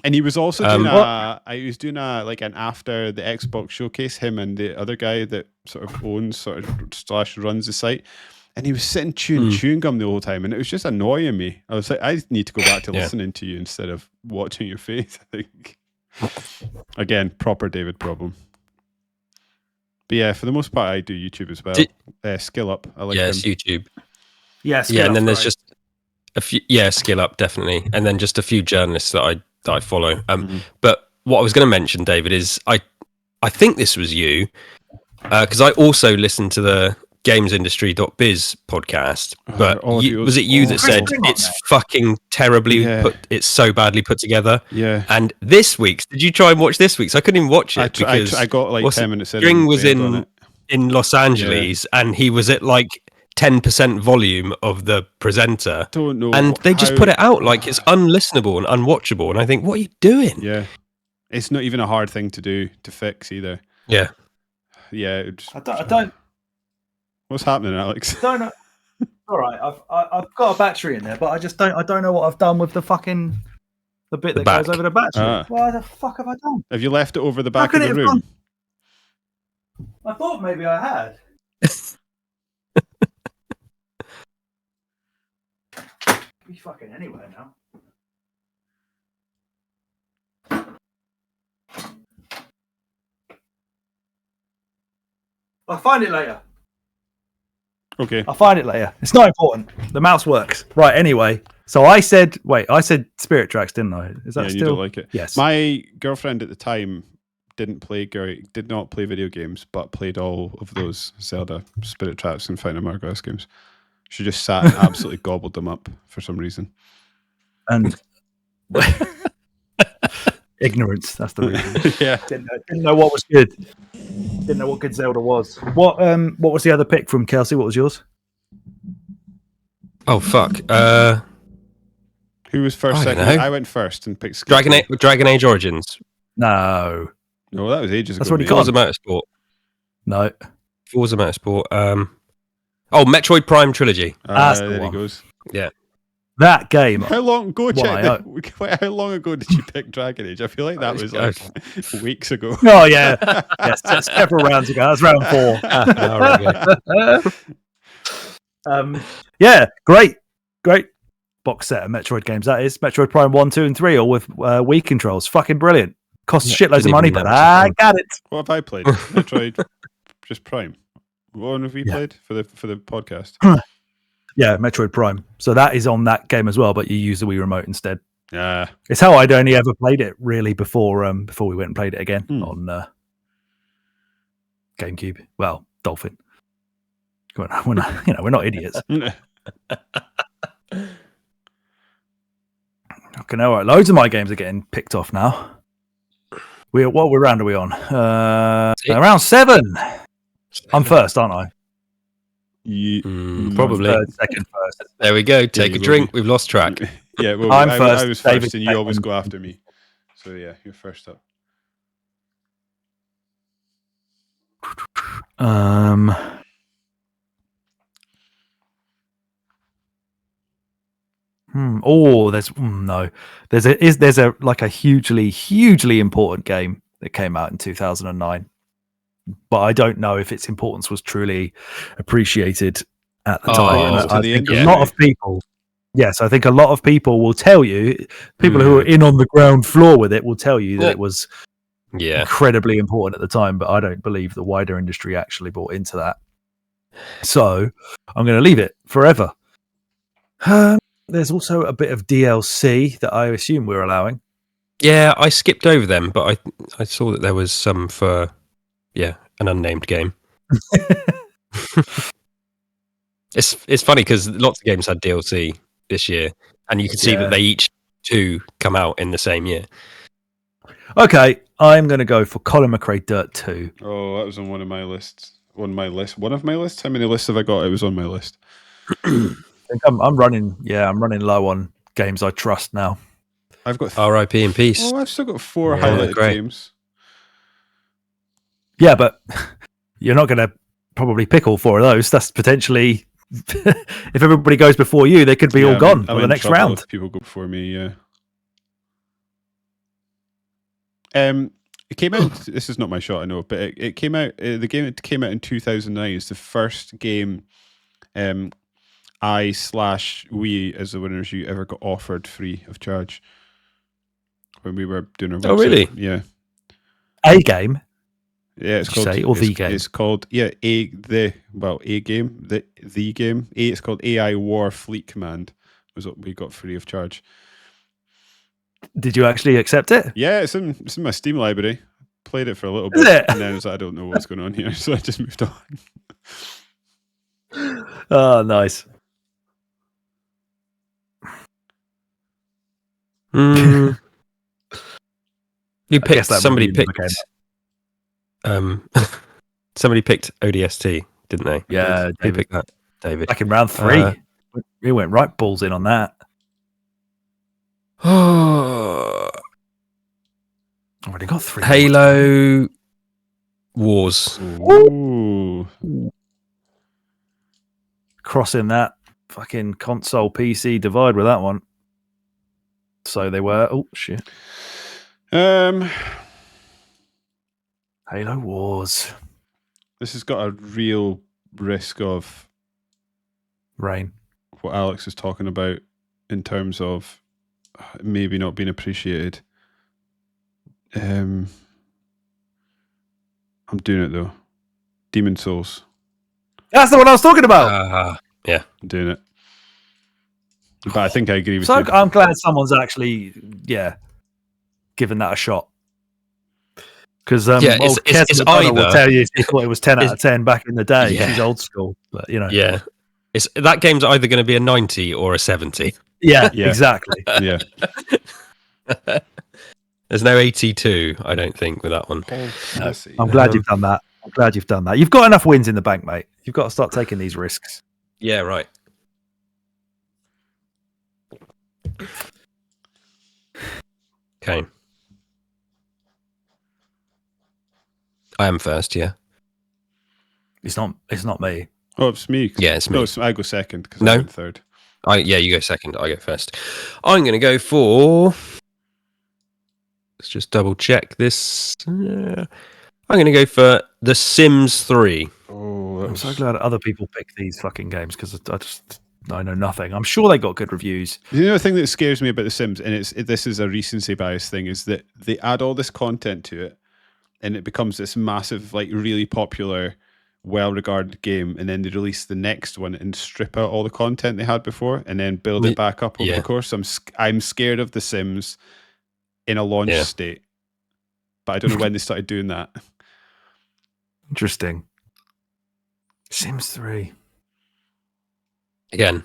And he was also doing an after the Xbox showcase, him and the other guy that sort of owns / runs the site, and he was sitting chewing gum the whole time, and it was just annoying me. I was like, I need to go back to listening to you instead of watching your face. I think again, proper David problem. But yeah, for the most part, I do YouTube as well. Skill Up, I like him. It's YouTube. And then there's just a few. Skill Up definitely, and then just a few journalists that I follow. But what I was going to mention, David, is I think this was you, because I also listened to the gamesindustry.biz podcast. But was it you that said it's fucking terribly put? It's so badly put together. Yeah. And this week's, did you try and watch this week's? I couldn't even watch it because I got like 10 minutes in. String was in Los Angeles, and he was at like 10% volume of the presenter. Don't know. And they just put it out like it's unlistenable and unwatchable. And I think, what are you doing? Yeah. It's not even a hard thing to fix either. Yeah. Yeah. I don't. What's happening, Alex? Don't know. All right, I've got a battery in there, but I don't know what I've done with the bit that goes over the battery. Why the fuck have I done? Have you left it over the back of the room? I thought maybe I had. Be fucking anywhere now. I'll find it later. Okay. I'll find it later. It's not important. The mouse works. Right, anyway. So I said Spirit Tracks, didn't I? Is that Yeah, still? you don't like it. Yes. My girlfriend at the time did not play video games, but played all of those Zelda, Spirit Tracks, and Phantom Hourglass games. She just sat and absolutely gobbled them up for some reason. And ignorance. That's the reason. Yeah. Didn't know what was good. Didn't know what good Zelda was. What was the other pick from Kelsey? What was yours? Oh fuck. Who was first? I don't Second? know. I went first and picked Dragon Age Origins. No. No, that was ages That's ago. what he mate. got. Forza Motorsport. No. Forza Motorsport. Metroid Prime Trilogy. That's the there he one. goes. Yeah. That game. How long ago? Why, Wait, how long ago did you pick Dragon Age? I feel like that was like weeks ago. Oh yeah. Yes, several rounds ago. That's round 4. Yeah, great box set of Metroid games. That is Metroid Prime 1, 2, and 3, all with Wii controls. Fucking brilliant. Costs shitloads of didn't money, even but notice I it. got it. What have I played? Metroid, just Prime. What one have we played for the podcast? Yeah, Metroid Prime. So that is on that game as well, but you use the Wii remote instead. Yeah. It's how I'd only ever played it really before we went and played it again on GameCube. Well, Dolphin. We're not idiots. Okay, all right. Loads of my games are getting picked off now. What round are we on? Round 7. I'm first, aren't I? Probably. Third, second, first. There we go. Take a drink. We've lost track. Yeah, well, I'm I first, was David first, and you always second. go after me. So yeah, you're first up. There's a like a hugely important game that came out in 2009, but I don't know if its importance was truly appreciated at the time. And I think a lot of people, I think a lot of people will tell you, people who are in on the ground floor with it will tell you that it was incredibly important at the time, but I don't believe the wider industry actually bought into that. So I'm going to leave it forever. There's also a bit of DLC that I assume we're allowing. Yeah, I skipped over them, but I saw that there was some for an unnamed game. It's funny because lots of games had DLC this year, and you can see that they each two come out in the same year. Okay, I'm going to go for Colin McRae Dirt 2. Oh, that was on one of my lists. One of my lists? How many lists have I got? It was on my list. I think I'm running low on games I trust now. I've got R.I.P. in peace. Oh, I've still got 4 highlighted games. Yeah, but you're not going to probably pick all 4 of those. That's potentially, if everybody goes before you, they could be all gone for the next round. If people go before me, yeah. It came out. This is not my shot, I know, but it came out. The game came out in 2009. It's the first game, I/we as the winners you ever got offered free of charge when we were doing our website. Oh, really? Yeah. A game. Yeah, it's called the game. It's called A game. The game. It's called AI War Fleet Command. Was what we got free of charge. Did you actually accept it? Yeah, it's in my Steam library. Played it for a little Is bit, it? and then I was like, I don't know what's going on here, so I just moved on. Oh, nice. You picked somebody picked ODST, didn't they? Yeah, They David. picked that, David. Back in round 3. We went right balls in on that. I've already got 3. Halo Wars. Ooh. Crossing that fucking console PC divide with that one. So they were. Oh shit. Halo Wars. This has got a real risk of Rain. what Alex is talking about in terms of maybe not being appreciated. I'm doing it though. Demon Souls. That's the one I was talking about. Yeah. I'm doing it. But I think I agree with So you. I'm glad someone's actually, given that a shot. Because it's McDonald will either tell you he thought it was 10 out of 10 back in the day. Yeah. She's old school, but Yeah, that game's either going to be a 90 or a 70. Yeah, Yeah. exactly. Yeah. There's no 82, I don't think, with that one. No, I'm glad you've done that. You've got enough wins in the bank, mate. You've got to start taking these risks. Yeah, right. Okay. I am first, yeah. It's not me. Oh, it's me. Yeah, it's me. No, I go second because No. I went third. You go second. I go first. I'm going to go for. Let's just double check this. I'm going to go for The Sims 3. Oh, I'm so glad other people pick these fucking games because I know nothing. I'm sure they got good reviews. You know, the thing that scares me about The Sims, and this is a recency bias thing, is that they add all this content to it, and it becomes this massive, like, really popular, well-regarded game, and then they release the next one and strip out all the content they had before, and then build it back up over the course. So I'm scared of The Sims in a launch state, but I don't know when they started doing that. Interesting. Sims 3. Again,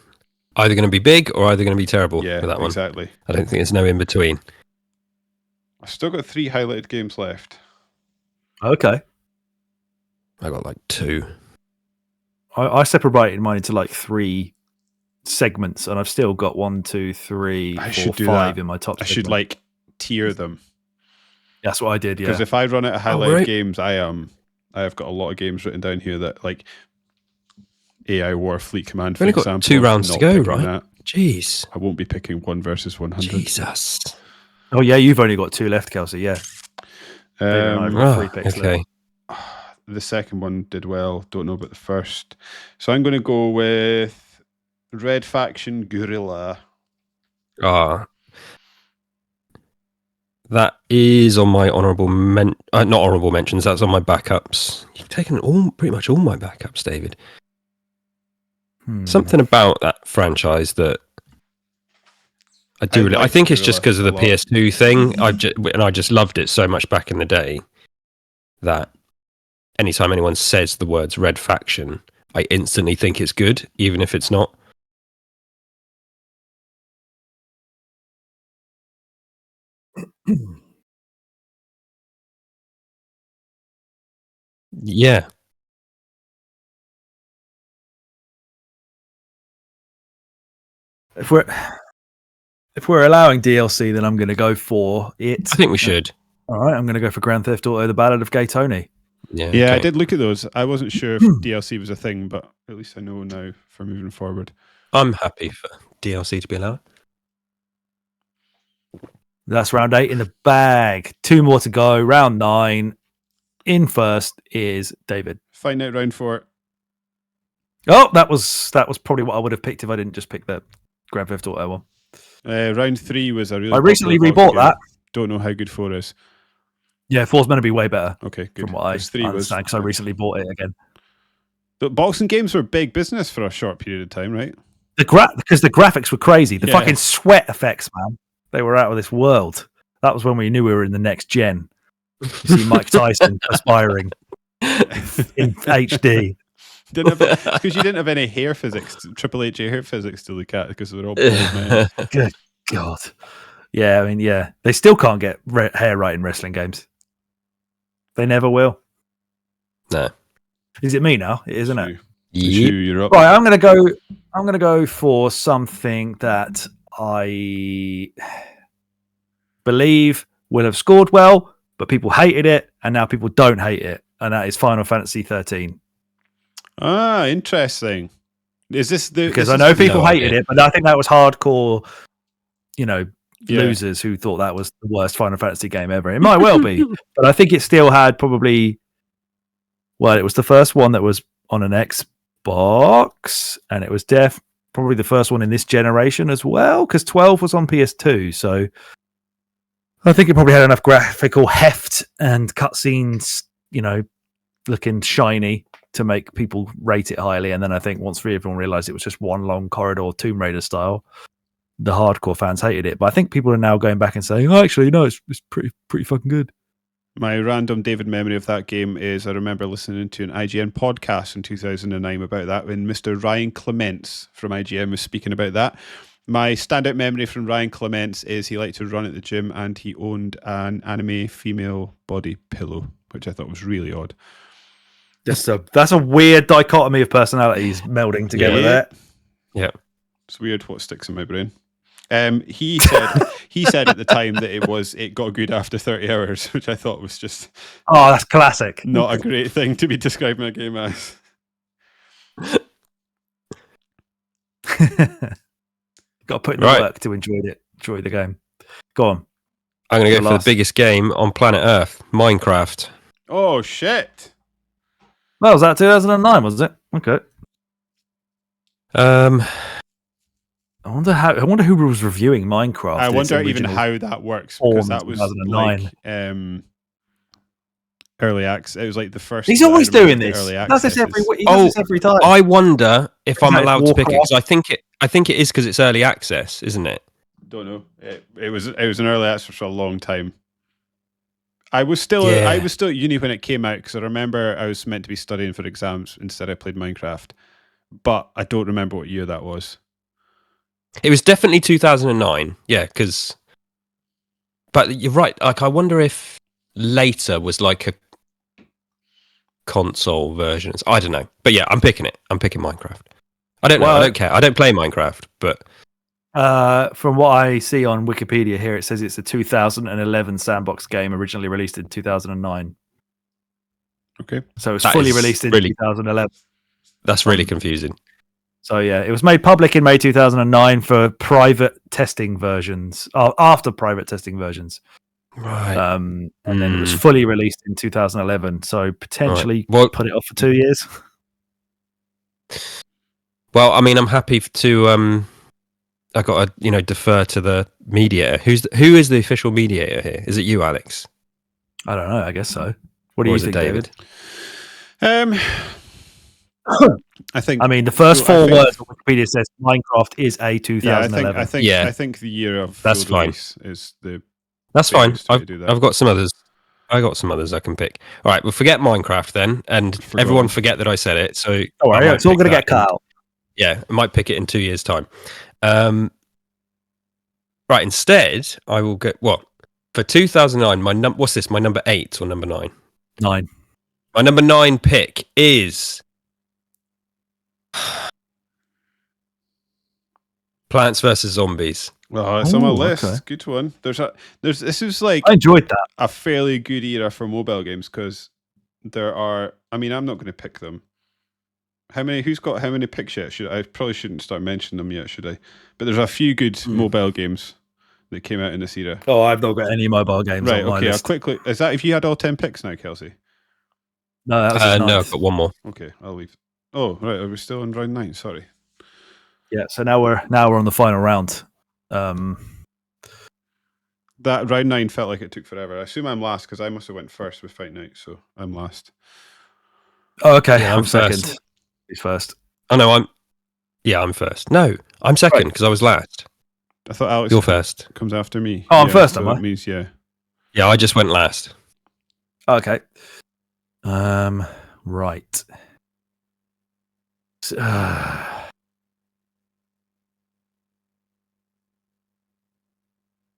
either going to be big or either going to be terrible Yeah, for that one. exactly. I don't think there's no in between. I've still got 3 highlighted games left. Okay. I got like 2. I separated mine into like 3 segments, and I've still got 1, 2, 3, I 4, should do 5 that. in my top. I should like tier them. That's what I did. Yeah. Because if I run out of highlighted right. games, I have got a lot of games written down here that, like, AI War Fleet Command, for We've only example. got 2 rounds to not go, picking right? that. Jeez. I won't be picking 1 versus 100. Jesus. Oh yeah, you've only got 2 left, Kelsey. Yeah. David and I have got 3 picks okay. left. The second one did well. Don't know about the first. So I'm going to go with Red Faction Guerrilla. That is on my not honourable mentions. That's on my backups. You've taken pretty much all my backups, David. Something about that franchise that I do. I think it's just because of the PS2 thing. I just loved it so much back in the day that anytime anyone says the words Red Faction, I instantly think it's good, even if it's not. Yeah. If we're allowing DLC, then I'm going to go for it. I think we should. All right, I'm going to go for Grand Theft Auto: The Ballad of Gay Tony. Yeah, Yeah, okay. I did look at those. I wasn't sure if DLC was a thing, but at least I know now for moving forward. I'm happy for DLC to be allowed. That's round 8 in the bag. 2 more to go. Round 9. In first is David. Find out round 4. Oh, that was probably what I would have picked if I didn't just pick the Grand Theft Auto one. Round 3 was a really. I recently popular rebought that. Don't know how good 4 is. Yeah, 4's meant to be way better. Okay, good. From what I understand, because I recently bought it again. The boxing games were big business for a short period of time, right? Because the graphics were crazy. The Yeah. fucking sweat effects, man. They were out of this world. That was when we knew we were in the next gen. You see Mike Tyson perspiring in HD. Because you didn't have any hair physics, Triple H hair physics to look at because they were all bald men. Good God. Yeah, I mean, yeah. They still can't get hair right in wrestling games. They never will. No. Is it me now? It is, isn't it? You're up. Right, I'm gonna go for something that I believe will have scored well, but people hated it, and now people don't hate it, and that is Final Fantasy 13. Ah, interesting. Is this the? Because I know people hated it, but I think that was hardcore, Yeah. losers who thought that was the worst Final Fantasy game ever. It might well be, but I think it still had probably. Well, it was the first one that was on an Xbox, and it was probably the first one in this generation as well, because 12 was on PS2. So I think it probably had enough graphical heft and cutscenes, looking shiny to make people rate it highly. And then I think once everyone realized it was just one long corridor Tomb Raider style, the hardcore fans hated it. But I think people are now going back and saying, "Oh, actually, no, it's pretty fucking good." My random David memory of that game is I remember listening to an IGN podcast in 2009 about that when Mr. Ryan Clements from IGN was speaking about that. My standout memory from Ryan Clements is he liked to run at the gym and he owned an anime female body pillow, which I thought was really odd. That's a weird dichotomy of personalities melding together there. Yeah. It's weird what sticks in my brain. He said at the time that it got good after 30 hours, which I thought was just that's classic. Not a great thing to be describing a game as. Got to put in the work to enjoy the game. Go on. I'm going to go for the biggest game on planet Earth, Minecraft. Oh shit! Well, was that 2009? Was it? Okay. I wonder who was reviewing Minecraft. I wonder even how that works because that was 2009. Like early access. It was like the first. He's always doing this. He does this every time. I wonder if I'm allowed to pick it because I think it is because it's early access, isn't it? Don't know. It was an early access for a long time. I was still at uni when it came out because I remember I was meant to be studying for exams. Instead, I played Minecraft, but I don't remember what year that was. It was definitely 2009. Yeah, but you're right. Like, I wonder if later was like a console version. I don't know. But yeah, I'm picking it. I'm picking Minecraft. I don't know. I don't care. I don't play Minecraft, but from what I see on Wikipedia here, it says it's a 2011 sandbox game originally released in 2009. Okay. So it was fully released in 2011. That's really confusing. So yeah, it was made public in May 2009 for private testing versions, after private testing versions. Right. And then it was fully released in 2011. So potentially put it off for 2 years. Well, I mean, I'm happy to. I got to defer to the mediator. Who is the official mediator here? Is it you, Alex? I don't know. I guess so. What do you think, David? I think. I mean, the first four words of Wikipedia says Minecraft is a 2011. I think the year of that's fine. Is the. That's fine. I've got some others. I got some others I can pick. All right, we'll forget Minecraft then, and everyone forget that I said it. So don't worry, it's all going to get cut out. Yeah, I might pick it in 2 years' time. Right, instead, I will get for 2009. What's this? My number 8 or number 9? 9. My number 9 pick is Plants vs Zombies. Oh, it's on my list. Okay. Good one. This is like I enjoyed that. A fairly good era for mobile games because there are. I mean, I'm not going to pick them. Who's got how many picks yet? I probably shouldn't start mentioning them yet, should I? But there's a few good mobile games that came out in this era. Oh, I've not got any mobile games. Right. On my list. List. Quickly. Is that if you had all 10 picks now, Kelsey? No, that was no. I've got one more. Okay, I'll leave. Oh, right. Are we still in round 9? Sorry. Yeah. So now we're on the final round. That round 9 felt like it took forever. I assume I'm last because I must have went first with Fight Night, so I'm last. Oh, okay. Yeah, I'm second. He's first. Oh no, I'm first. No, I'm second because I was last. I thought Alex you're first. Comes after me. Oh, I'm first, am I? That means yeah, I just went last. Okay. Right.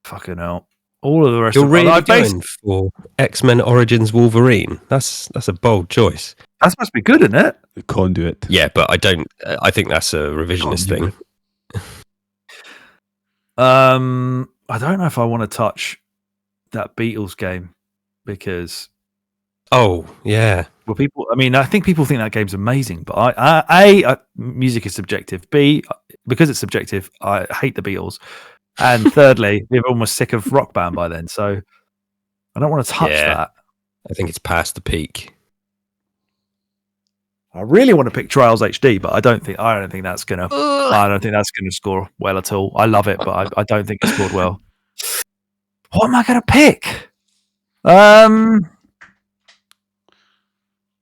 Fucking hell. All of the rest You're of really going for X-Men Origins Wolverine. That's a bold choice. That's supposed to be good, isn't it? The Conduit. Yeah, but I don't. I think that's a revisionist thing. I don't know if I want to touch that Beatles game because. Oh yeah. Well, people. I mean, I think people think that game's amazing, but A, music is subjective. B, because it's subjective, I hate the Beatles. And thirdly, we're almost sick of Rock Band by then, so I don't want to touch that. I think it's past the peak. I really want to pick Trials HD, but I don't think that's gonna. I don't think that's gonna score well at all. I love it, but I don't think it scored well. What am I gonna pick?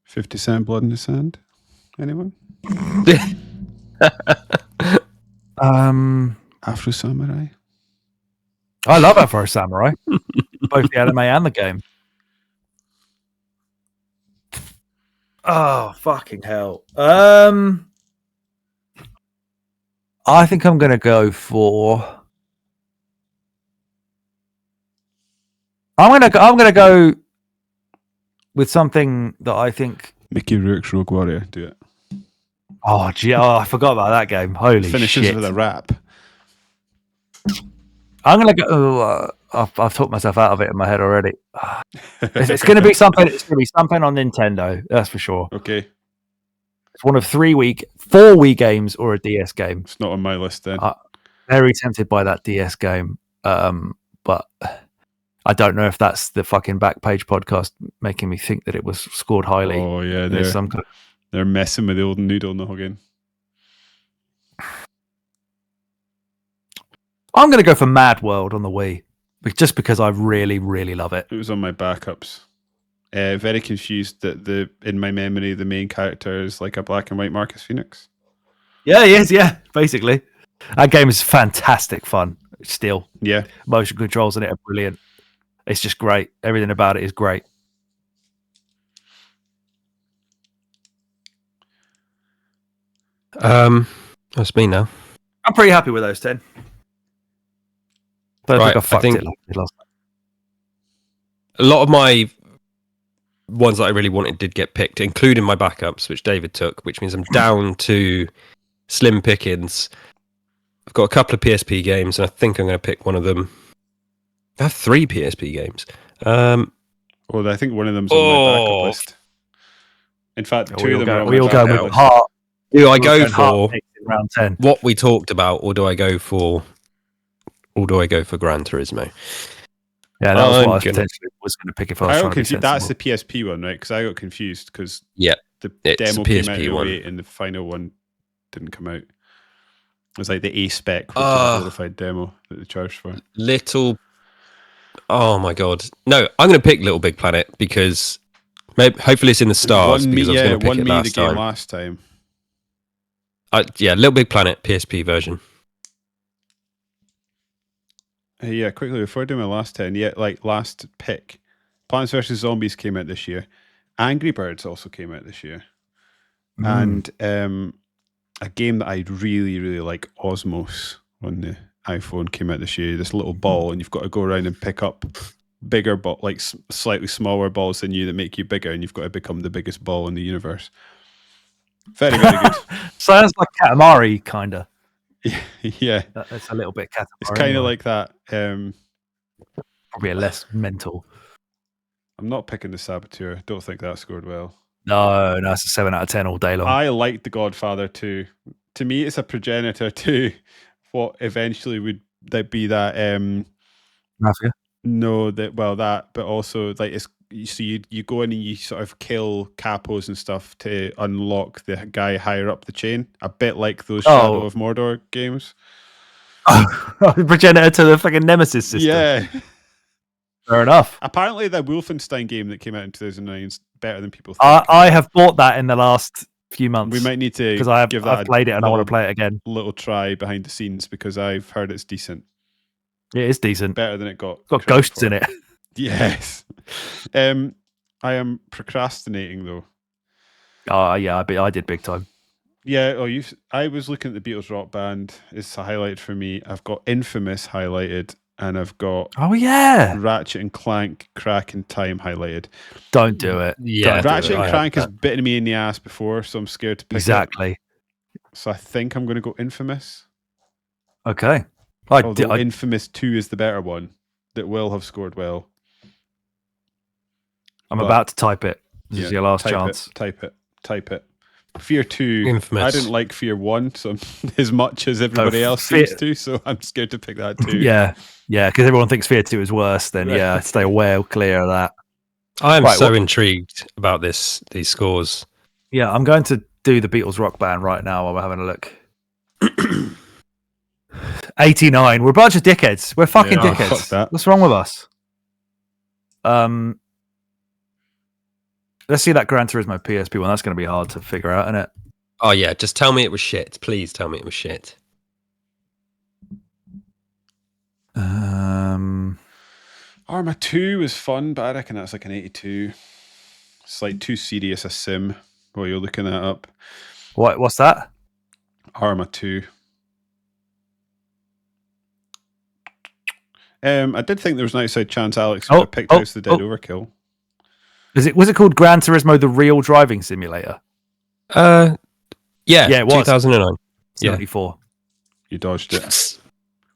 50 Cent, Blood in the Sand. Anyone? Afro Samurai. I love Afro Samurai, both the anime and the game. Oh, fucking hell. I think I'm going to go for... I'm going to go with something that I think... Mickey Rourke's Rogue Warrior. Do it. Oh, gee, I forgot about that game. Holy Finishes shit. with a rap. I'm going to go... I've talked myself out of it in my head already. It's going to be something. It's going to be something on Nintendo. That's for sure. Okay. It's one of 4 Wii games or a DS game. It's not on my list then. Very tempted by that DS game, but I don't know if that's the fucking Backpage podcast making me think that it was scored highly. Oh yeah, they're messing with the old noodle noggin. I'm going to go for Mad World on the Wii, just because I really, really love it. It was on my backups. Very confused that in my memory the main character is like a black and white Marcus Phoenix. Yeah, he is. Yeah, basically, that game is fantastic fun. Still, yeah, motion controls in it are brilliant. It's just great. Everything about it is great. That's me now. I'm pretty happy with those 10. Don't Right, think I fucked it last time. A lot of my ones that I really wanted did get picked, including my backups, which David took, which means I'm down to slim pickings. I've got a couple of PSP games, and I think I'm going to pick one of them. I have 3 PSP games. Well, I think one of them's on my backup list. In fact, 2 of them are on my backup list. Heart. Do I go for round 10? What we talked about, or do I go for Gran Turismo? Yeah, that was what I potentially was going to pick if I was trying to be sensible. That's the PSP one, right? Because I got confused because the demo came out one. late and the final one didn't come out. It was like the A spec, which is a glorified demo that they charged for. Oh my god! No, I'm going to pick Little Big Planet because hopefully it's in the stars because I was going to pick it last time. Little Big Planet PSP version. Yeah, quickly before I do my last 10, last pick. Plants vs. Zombies came out this year. Angry Birds also came out this year. And a game that I really, really like, Osmos, on the iPhone, came out this year. This little ball, and you've got to go around and pick up bigger ball, like slightly smaller balls than you that make you bigger, and you've got to become the biggest ball in the universe. Very, very good. Sounds like Katamari, kind of. Yeah. It's a little bit Katamari. It's kind of like that. Probably a less mental. I'm not picking the Saboteur. Don't think that scored well. No, it's a 7 out of 10 all day long. I liked The Godfather 2. To me, it's a progenitor to what eventually would be that. Mafia? No, that, but also like it's. So you go in and you sort of kill capos and stuff to unlock the guy higher up the chain. A bit like those Shadow of Mordor games. Progenitor to the fucking Nemesis system. Yeah. Fair enough. Apparently the Wolfenstein game that came out in 2009 is better than people think. I have bought that in the last few months. We might need to because I've played it and I want to play it again. Little try behind the scenes because I've heard it's decent. It is decent. Better than it got. It's got ghosts in it. Yes. I am procrastinating though. Oh yeah, I did big time. Yeah. I was looking at the Beatles Rock Band. It's a highlight for me. I've got Infamous highlighted, and I've got Ratchet and Clank Crack in Time highlighted. Don't do it. Yeah, Ratchet and Clank has bitten me in the ass before, so I'm scared to pick exactly. it. So I think I'm going to go Infamous. Okay. Infamous 2 is the better one that will have scored well. I'm about to type it. This is your last chance. Type it. Fear 2. Infamous. I didn't like Fear 1 so as much as everybody else seems to, so I'm scared to pick that too. Yeah, because everyone thinks Fear 2 is worse, then stay well clear of that. I am intrigued about these scores. Yeah, I'm going to do the Beatles Rock Band right now while we're having a look. 89. We're a bunch of dickheads. We're fucking dickheads. Fuck that. What's wrong with us? Let's see that Gran Turismo PSP one. That's going to be hard to figure out, isn't it? Oh yeah, just tell me it was shit. Please tell me it was shit. Arma 2 was fun, but I reckon that's like an 82. It's like too serious a sim while you're looking that up. What's that? Arma 2. I did think there was an outside chance Alex would have picked House of the Dead Overkill. Was it called Gran Turismo: The Real Driving Simulator? Yeah, it was 2009. 74. You dodged it.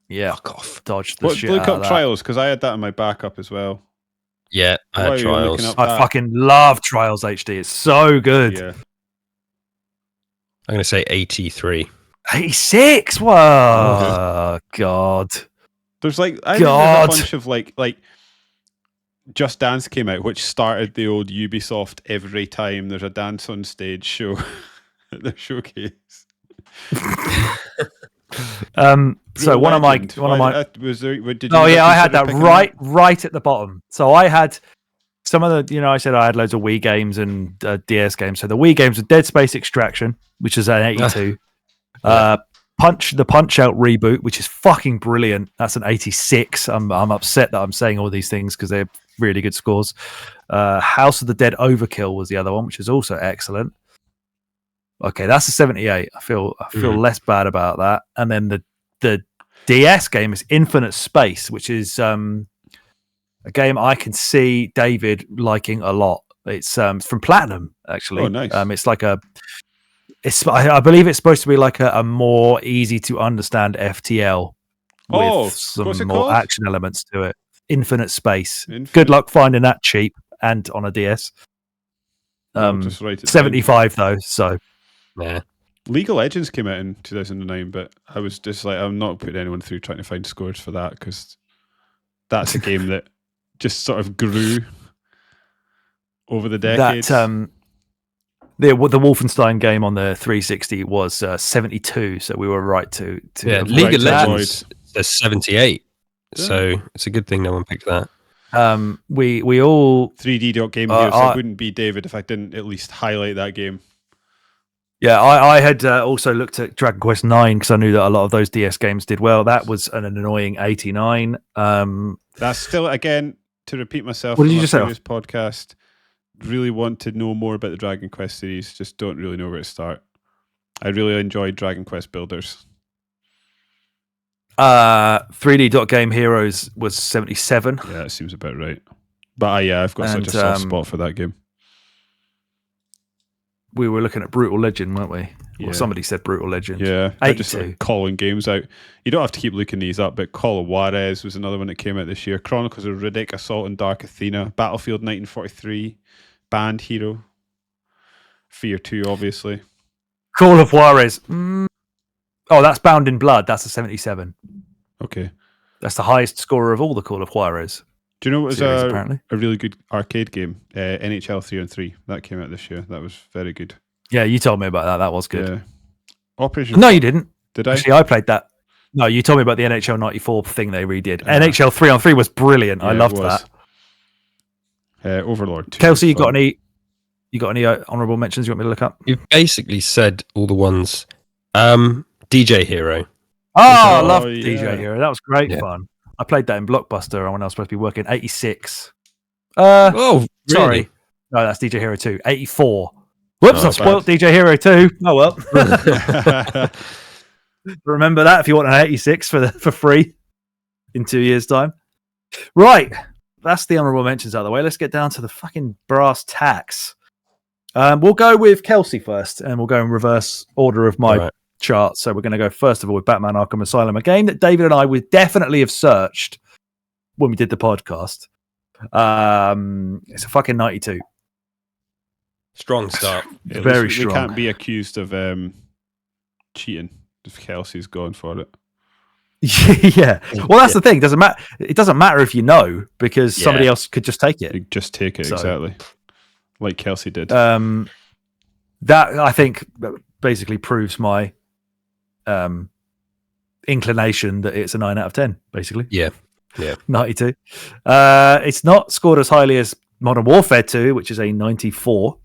Yeah, fuck off. Dodged the shit Look out up of that. Trials, because I had that in my backup as well. Yeah, I had Trials. I fucking love Trials HD. It's so good. Yeah. I'm going to say 83. 86. Whoa, God. There's like I think there's a bunch of like Just Dance came out, which started the old Ubisoft every time there's a dance on stage show at the showcase. So one of my was there, did you I had that right at the bottom. So I had some of the, I said I had loads of Wii games and DS games. So the Wii games were Dead Space Extraction, which is an 82. The Punch Out reboot, which is fucking brilliant. That's an 86. I'm upset that I'm saying all these things because they're really good scores. House of the Dead Overkill was the other one, which is also excellent. Okay, that's a 78. I feel less bad about that. And then the DS game is Infinite Space, which is a game I can see David liking a lot. It's from Platinum, actually. Oh, nice. It's like I believe it's supposed to be like a more easy to understand FTL with some more action elements to it. Infinite Space. Good luck finding that cheap and on a DS. Just write it 75 down. Though, so. Yeah. League of Legends came out in 2009, but I was just like, I'm not putting anyone through trying to find scores for that because that's a game that just sort of grew over the decades. The Wolfenstein game on the 360 was 72, so we were right to League of Legends is 78, so it's a good thing no one picked that. We all 3D.game here, so it wouldn't be David if I didn't at least highlight that game. Yeah, I had also looked at Dragon Quest 9 because I knew that a lot of those DS games did well. That was an annoying 89. That's still, again, to repeat myself what from did you my just previous podcast, really want to know more about the Dragon Quest series, just don't really know where to start. I really enjoyed Dragon Quest Builders. 3D.game Heroes was 77. Yeah, that seems about right. But I've got such a soft spot for that game. We were looking at Brutal Legend, weren't we? Yeah. Well, somebody said Brutal Legend. Yeah, 82. just like calling games out. You don't have to keep looking these up, but Call of Juarez was another one that came out this year. Chronicles of Riddick, Assault on Dark Athena, Battlefield 1943, Band Hero, Fear 2, obviously. Call of Juarez. Oh, that's Bound in Blood. That's a 77. Okay. That's the highest scorer of all the Call of Juarez. Do you know what was apparently a really good arcade game? NHL 3 on 3. That came out this year. That was very good. Yeah, you told me about that. That was good. Yeah. Operation. No, you didn't. Did I? Actually, I played that. No, you told me about the NHL 94 thing they redid. NHL 3 on 3 was brilliant. I loved that. Overlord 2. Kelsey, you got any honourable mentions you want me to look up? You've basically said all the ones. DJ Hero. I love DJ Hero. That was great fun. I played that in Blockbuster when I was supposed to be working. 86. Really? Sorry. No, that's DJ Hero 2. 84. Whoops, I've spoiled DJ Hero 2. Oh well. Remember that if you want an 86 for free in 2 years' time. Right. That's the honourable mentions out of the way. Let's get down to the fucking brass tacks. We'll go with Kelsey first, and we'll go in reverse order of my chart. So we're going to go first of all with Batman Arkham Asylum, a game that David and I would definitely have searched when we did the podcast. It's a fucking 92. Strong start. Very strong. We can't be accused of cheating if Kelsey's going for it. Yeah. Well, that's the thing. It doesn't matter if you know, because somebody else could just take it. You just take it, exactly. Like Kelsey did. That, I think, basically proves my inclination that it's a 9 out of 10, basically. Yeah. 92. It's not scored as highly as Modern Warfare 2, which is a 94.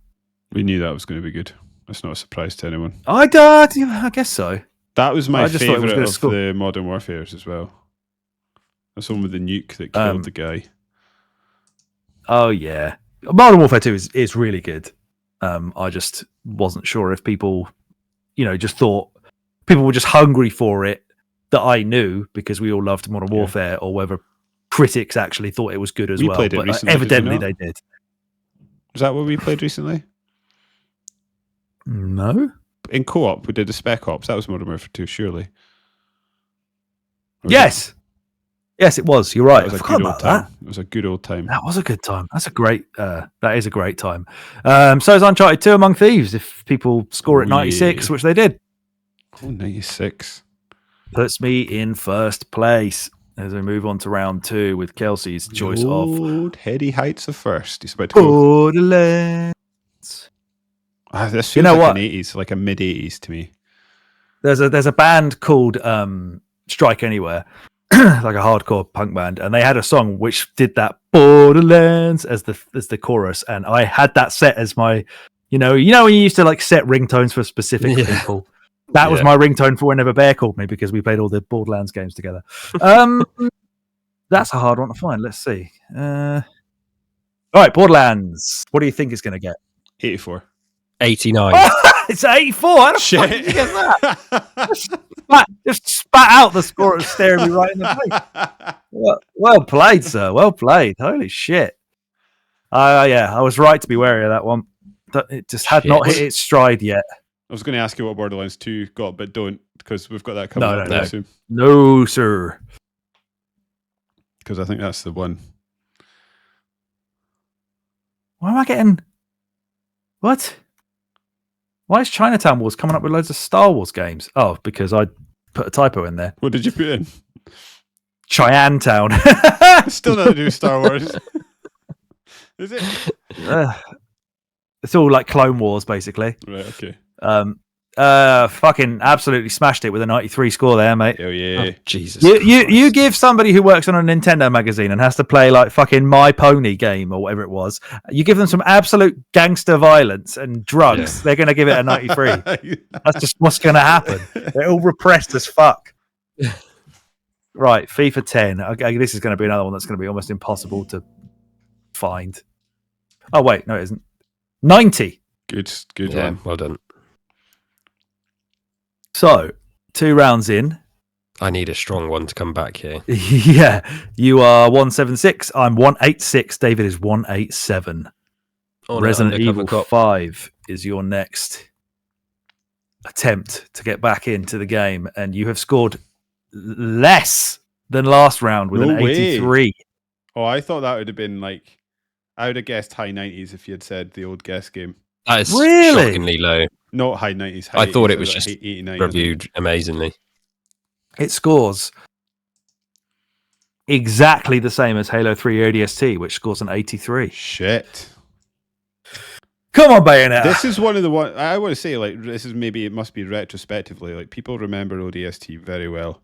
We knew that was going to be good. That's not a surprise to anyone. I guess so. That was my favourite of the Modern Warfares as well. That's the one with the nuke that killed the guy. Oh yeah, Modern Warfare 2 is really good. I just wasn't sure if people, just thought people were just hungry for it that I knew because we all loved Modern Warfare, or whether critics actually thought it was good as We well. played it But recently, evidently did we they did. Is that what we played recently? No. In co-op, we did the Spec Ops. That was Modern Warfare 2, surely. Or was Yes. Yes, it was. You're right. That was I a forgot good old about time. that. It was a good old time. That was a good time. That's a great. That is a great time. So is Uncharted 2 Among Thieves. If people score at 96, which they did, 96 puts me in first place as we move on to round 2 with Kelsey's choice of Heady Heights of First. He's about to go. Borderlands. This feels like what? an 80s, like a mid 80s to me. There's a band called Strike Anywhere, like a hardcore punk band, and they had a song which did that Borderlands as the chorus, and I had that set as my, when you used to like set ringtones for specific people. That was my ringtone for whenever Bear called me because we played all the Borderlands games together. That's a hard one to find. Let's see. All right, Borderlands. What do you think it's going to get? 84. 89. It's 84. How the fuck did you get that? Just spat out the score and staring me right in the face. Well played, sir. Well played. Holy shit. Yeah, I was right to be wary of that one. It just had not hit its stride yet. I was going to ask you what Borderlands 2 got, but don't, because we've got that coming up. No. Soon. No, sir. Because I think that's the one. Why am I getting... What? Why is Chinatown Wars coming up with loads of Star Wars games? Oh, because I put a typo in there. What did you put in? Chinatown. Still nothing to do with Star Wars. Is it? It's all like Clone Wars, basically. Right, okay. Fucking absolutely smashed it with a 93 score there, mate. Oh yeah. Oh, Jesus. You give somebody who works on a Nintendo magazine and has to play like fucking My Pony game or whatever it was, you give them some absolute gangster violence and drugs, they're going to give it a 93. That's just what's going to happen. They're all repressed as fuck. Right, FIFA 10. Okay, this is going to be another one that's going to be almost impossible to find. Oh wait, no, it isn't. 90. Good Yeah, one. well done. So, 2 rounds in. I need a strong one to come back here. Yeah, you are 176. I'm 186. David is 187. Resident Evil 5 is your next attempt to get back into the game, and you have scored less than last round with an 83. Oh, I thought that would have been like, I would have guessed high 90s if you had said the old guess game. That is Really? shockingly low. Not high 90s. I thought it 80s, was just 89. reviewed amazingly. It scores exactly the same as Halo 3 ODST, which scores an 83. Shit. Come on, Bayonetta. This is one of the one I want to say, like, this is maybe, it must be retrospectively, like, people remember ODST very well.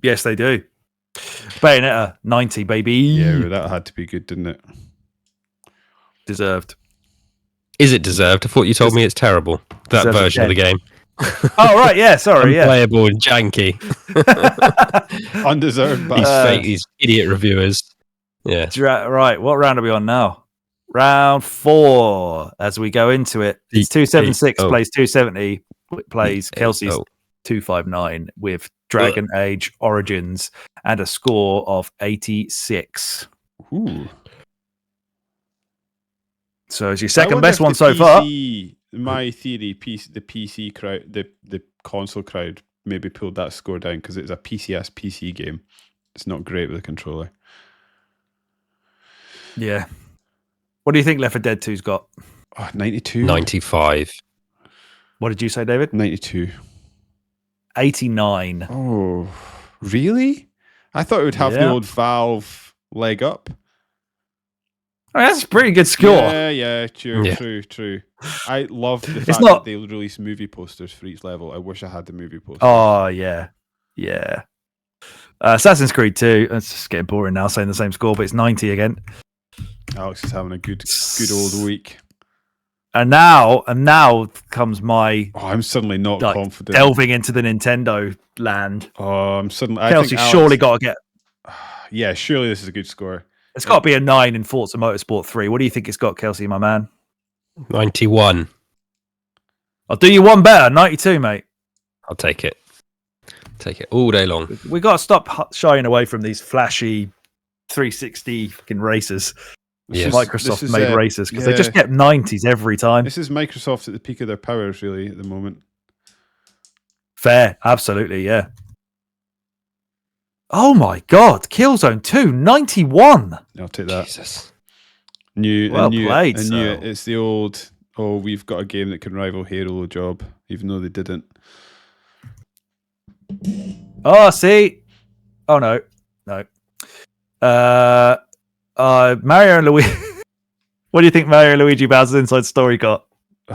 Yes, they do. Bayonetta 90, baby. Yeah, that had to be good, didn't it? Deserved. Is it deserved? I thought you told me it's terrible. That Deserves version of the game. Oh, right, yeah, sorry, yeah. Unplayable and janky. Undeserved, but These idiot reviewers. Yeah. Right, what round are we on now? Round 4 as we go into it. It's 276 plays 270, plays Kelsey's 259 with Dragon Age Origins and a score of 86. Ooh. So it's your second best one so far. My theory, the PC crowd, the console crowd maybe pulled that score down because it's a PC game. It's not great with a controller. Yeah. What do you think Left 4 Dead 2's got? Oh, 92? 95. What did you say, David? 92. 89. Oh, really? I thought it would have the old Valve leg up. Oh, that's a pretty good score. Yeah, true. I love the fact that they release movie posters for each level. I wish I had the movie posters. Oh, yeah. Assassin's Creed 2. It's just getting boring now saying the same score, but it's 90 again. Alex is having a good old week. And now comes my I'm suddenly not confident. delving into the Nintendo land. I'm suddenly. Kelsey's surely got to get. Yeah, surely this is a good score. It's got to be a 9 in Forza Motorsport 3. What do you think it's got, Kelsey, my man? 91. I'll do you one better. 92, mate. I'll take it. Take it all day long. We got to stop shying away from these flashy 360 fucking races. Yes. Microsoft made races because they just get 90s every time. This is Microsoft at the peak of their powers, really, at the moment. Fair, absolutely, yeah. Oh my God, Killzone 2, 91. I'll take that. Jesus. Well played. I knew it. It's the old, we've got a game that can rival Halo job, even though they didn't. Oh, see? Oh, no. Mario and Luigi. What do you think Mario and Luigi Bowser's Inside Story got?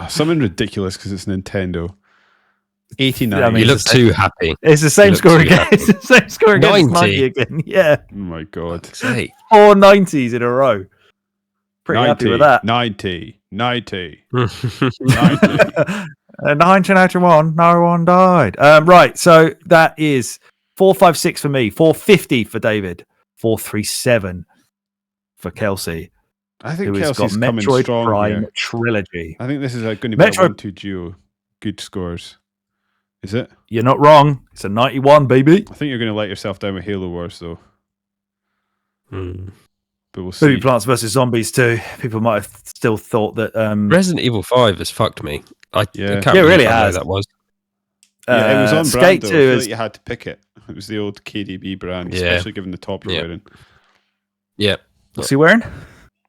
Something ridiculous because it's Nintendo. 89. I mean, You look too happy. It's the same score again. It's the same score again. 90 again. Yeah. Oh my God. 4 90s in a row. Pretty happy with that. 90. 1981, no one died. Right, so that is 456 for me, 450 for David, 437 for Kelsey. I think who has Kelsey's got coming Metroid strong Prime here. trilogy. I think this is going to be a 1-2 duo. Good scores. Is it? You're not wrong. It's a 91, baby. I think you're going to let yourself down with Halo Wars, though. But we'll see. Maybe Plants vs. Zombies too. People might have still thought that... Resident Evil 5 has fucked me. I can't it really how has. that was. Yeah, it was on Skate brand, though. 2 I feel is... like you had to pick it. It was the old KDB brand, especially given the top you're wearing. Yeah. What's he wearing?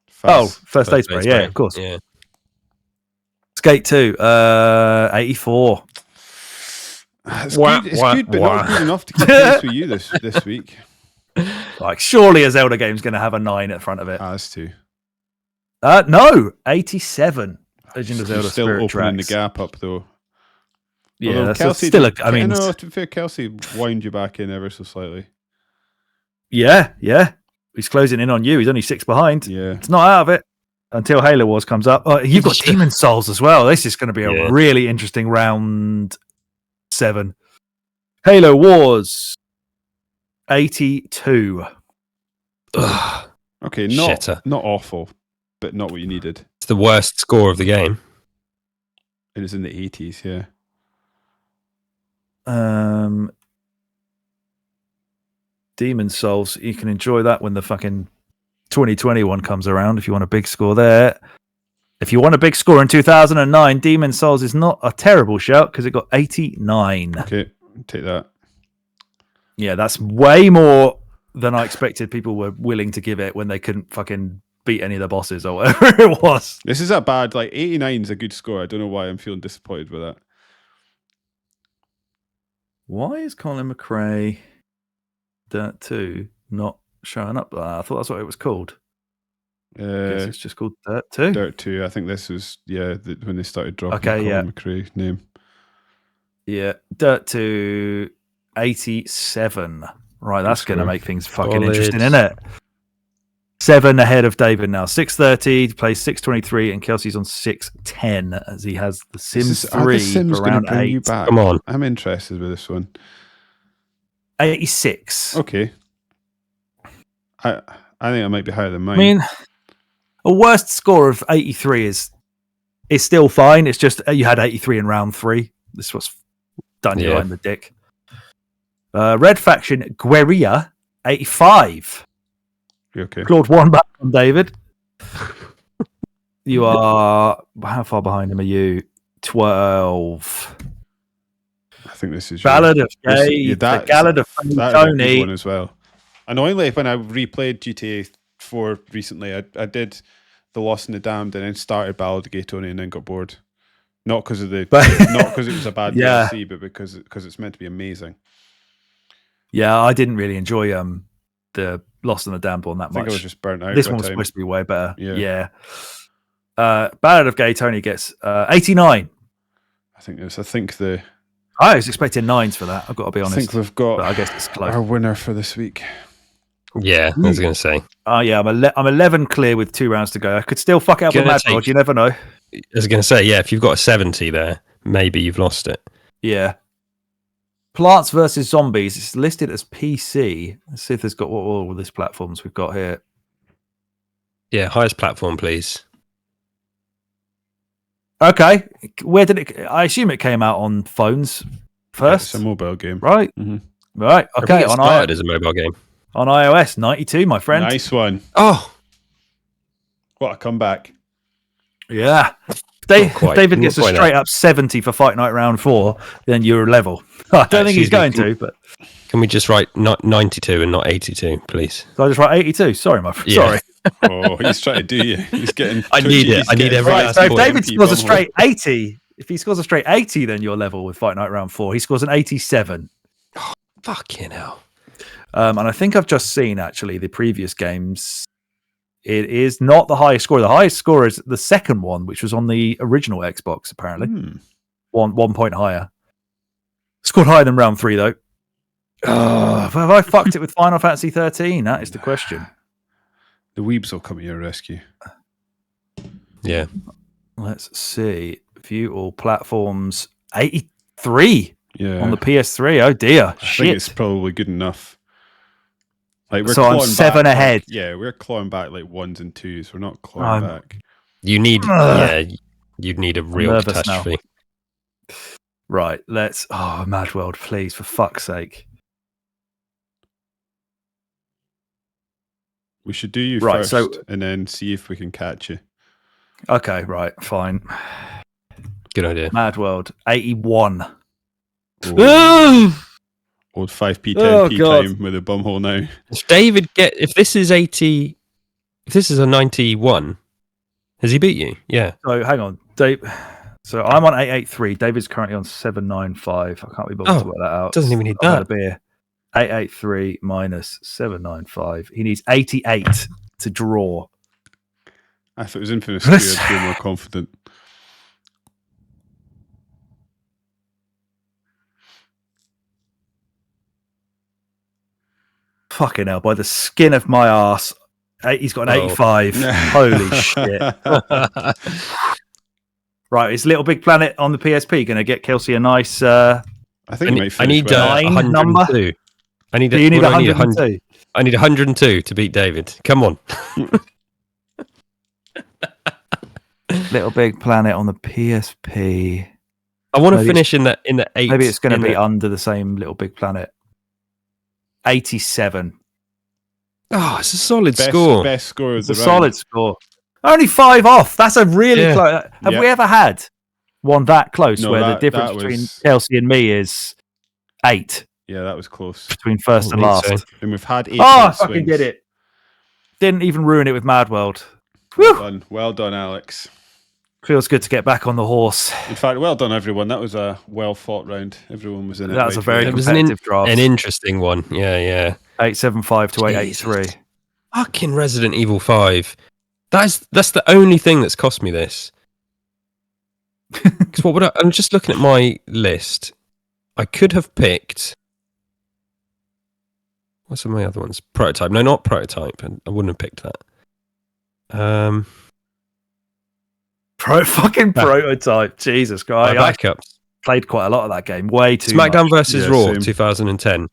First Aid Spray. Yeah, of course. Yeah. Skate 2, 84. It's good, but not good enough to keep pace with you this week. Like, surely a Zelda game's going to have a 9 at the front of it. Has to. No, 87. Legend of Zelda still Spirit opening Tracks. the gap up, though. Yeah, although that's Kelsey still to be fair, Kelsey wound you back in ever so slightly. Yeah. He's closing in on you. He's only 6 behind. Yeah. It's not out of it until Halo Wars comes up. You've got Demon Souls as well. This is going to be a really interesting round 7. Halo Wars 82. Ugh. Okay, not awful, but not what you needed. It's the worst score of the game. It is in the 80s, yeah. Demon Souls, you can enjoy that when the fucking 2021 comes around if you want a big score there. If you want a big score in 2009, Demon Souls is not a terrible shout because it got 89. Okay, take that. Yeah, that's way more than I expected people were willing to give it when they couldn't fucking beat any of the bosses or whatever it was. This is a bad, 89 is a good score. I don't know why I'm feeling disappointed with that. Why is Colin McRae Dirt 2 not showing up? I thought that's what it was called. I guess it's just called Dirt 2. Dirt 2. I think this was, when they started dropping the Colin McRae name. Yeah, Dirt 2, 87. Right, that's going to make things fucking interesting, isn't it? 7 ahead of David now. 630, plays 623, and Kelsey's on 610 as he has The Sims 3 Sims for round bring 8. You back? Come on. I'm interested with this one. 86. Okay. I think I might be higher than mine. I mean, a worst score of 83 is still fine. It's just you had 83 in round 3. This was done you in the dick. Red Faction Guerrilla 85. Okay. Claude 1 back from David. You are how far behind him are you? 12. I think this is Ballad of Gay. The Ballad of Tony one as well. Annoyingly, when I replayed GTA 4 recently, I did The Lost and the Damned and then started Ballad of Gay Tony and then got bored. Not because of not because it was a bad DLC, but because it's meant to be amazing. Yeah, I didn't really enjoy the Lost and the Damned one that much. I think I was just burnt out. This one was supposed to be way better. Yeah. Ballad of Gay Tony gets 89. I was expecting 9s for that. I've got to be honest. I think we've got I guess it's close. Our winner for this week. Yeah, I was going to say. Oh yeah, I'm 11 clear with 2 rounds to go. I could still fuck it up with Gonna Mad take- World. You never know. I was going to say, yeah, if you've got a 70 there, maybe you've lost it. Yeah. Plants vs Zombies. It's listed as PC. Let's see if there's got what all these platforms we've got here. Yeah, highest platform, please. Okay, where did it? I assume it came out on phones first, It's a mobile game. right? Mhm. Right. I think Okay, it started as a mobile game. on iOS 92, my friend. Nice one. Oh, What a comeback. Yeah. Not quite. David Not gets a quite straight up 70 for Fight Night Round 4, then you're level. I don't think he's Excuse me, going to, but can we just write not 92 and not 82, please? so I just write 82. Sorry, my friend. Yeah. Sorry. Oh, he's trying to do you. He's getting. I need it. he's I need getting every right, last So if point. David scores a bumhole. straight 80, if he scores a straight 80, then you're level with Fight Night Round 4. He scores an 87. Fucking hell. And I think I've just seen actually the previous games. It is not the highest score. The highest score is the second one, which was on the original Xbox, apparently. Hmm. One point higher. Scored higher than round 3, though. Have I fucked it with Final Fantasy 13? That is the question. The weebs will come to your rescue. Yeah. Let's see. View all platforms. 83 Yeah. on the PS3. Oh dear. I think Shit. it's probably good enough. Like So I'm clawing 7 back, ahead. Yeah, we're clawing back like 1s and 2s. We're not clawing I'm- back. You need, Ugh. you'd need a real nervous now. catastrophe. Right. Let's. Oh, Mad World, please, for fuck's sake. We should do you Right, first so- and then see if we can catch you. Okay, right. Fine. Good idea. Mad World. 81. Oh, old 5p, 10p Oh, God. time with a bumhole now. If this is 80, if this is a 91, has he beat you? Yeah. So hang on. Dave. So I'm on 883. David's currently on 795. I can't be bothered Oh, to work that out. doesn't even need I've had that. a beer. 883 minus 795. He needs 88 to draw. If it was Infamous 2, I'd feel more confident. Fucking hell, by the skin of my ass. He's got an Oh. 85. Holy shit. Right, is Little Big Planet on the PSP going to get Kelsey a nice... I think he might I finish need well. 102. I need. do you need what do I need? 102? I need 102 to beat David. Come on. Little Big Planet on the PSP. I want to Maybe finish in the 8. Maybe it's going in to be the- under the same Little Big Planet. 87. Oh, it's a solid Best, score. best score of It's the a round. solid score. Only 5 off. That's a really Yeah. close. Have Yeah. we ever had one that close No, where that- the difference that between was- Kelsey and me is 8 Yeah, that was close. between first and I last? think so. And we've had 8 Oh, I point fucking swings. did it. Didn't even ruin it with Mad World. Well Whew. done. Well done, Alex. Feels good to get back on the horse. In fact, well done, everyone. That was a well-fought round. Everyone was in it. That was a right very through. It was competitive draft. An interesting one. Yeah, yeah. 875 to 883. Jesus. Fucking Resident Evil 5. That's the only thing that's cost me this. Because I'm just looking at my list. I could have picked. What's some of my other ones? Prototype. No, not Prototype. I wouldn't have picked that. Fucking Prototype. Jesus Christ. I Backups. played quite a lot of that game. Way too SmackDown much. versus Yeah, Raw, same. 2010.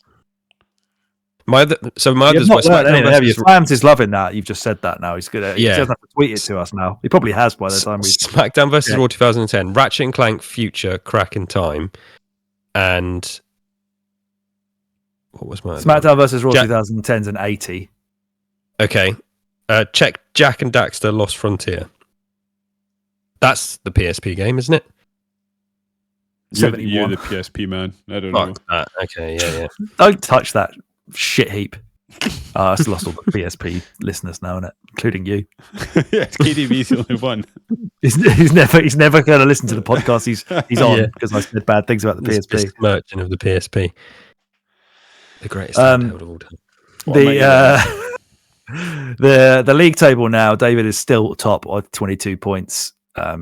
My others You've were not learned SmackDown anything, have you? versus Flams is loving that. You've just said that now. He's good. He Yeah. doesn't have to tweet it to us now. He probably has by the time we. SmackDown versus Yeah. Raw 2010, Ratchet and Clank Future, Crack in Time, and what was my other one? SmackDown versus Raw Jack- 2010's an 80. Okay, check Jack and Daxter Lost Frontier. That's the PSP game, isn't it? You're 71. the PSP man. I don't know. Fuck that. Okay, yeah. Don't touch that shit heap. It's lost all the PSP listeners now, isn't it? Including you. Yeah, KDB's the only one. He's never going to listen to the podcast he's on Yeah. because I said bad things about the This PSP. merchant of the PSP, the greatest Um, handheld of all time. What am I The league table now, David is still top on 22 points,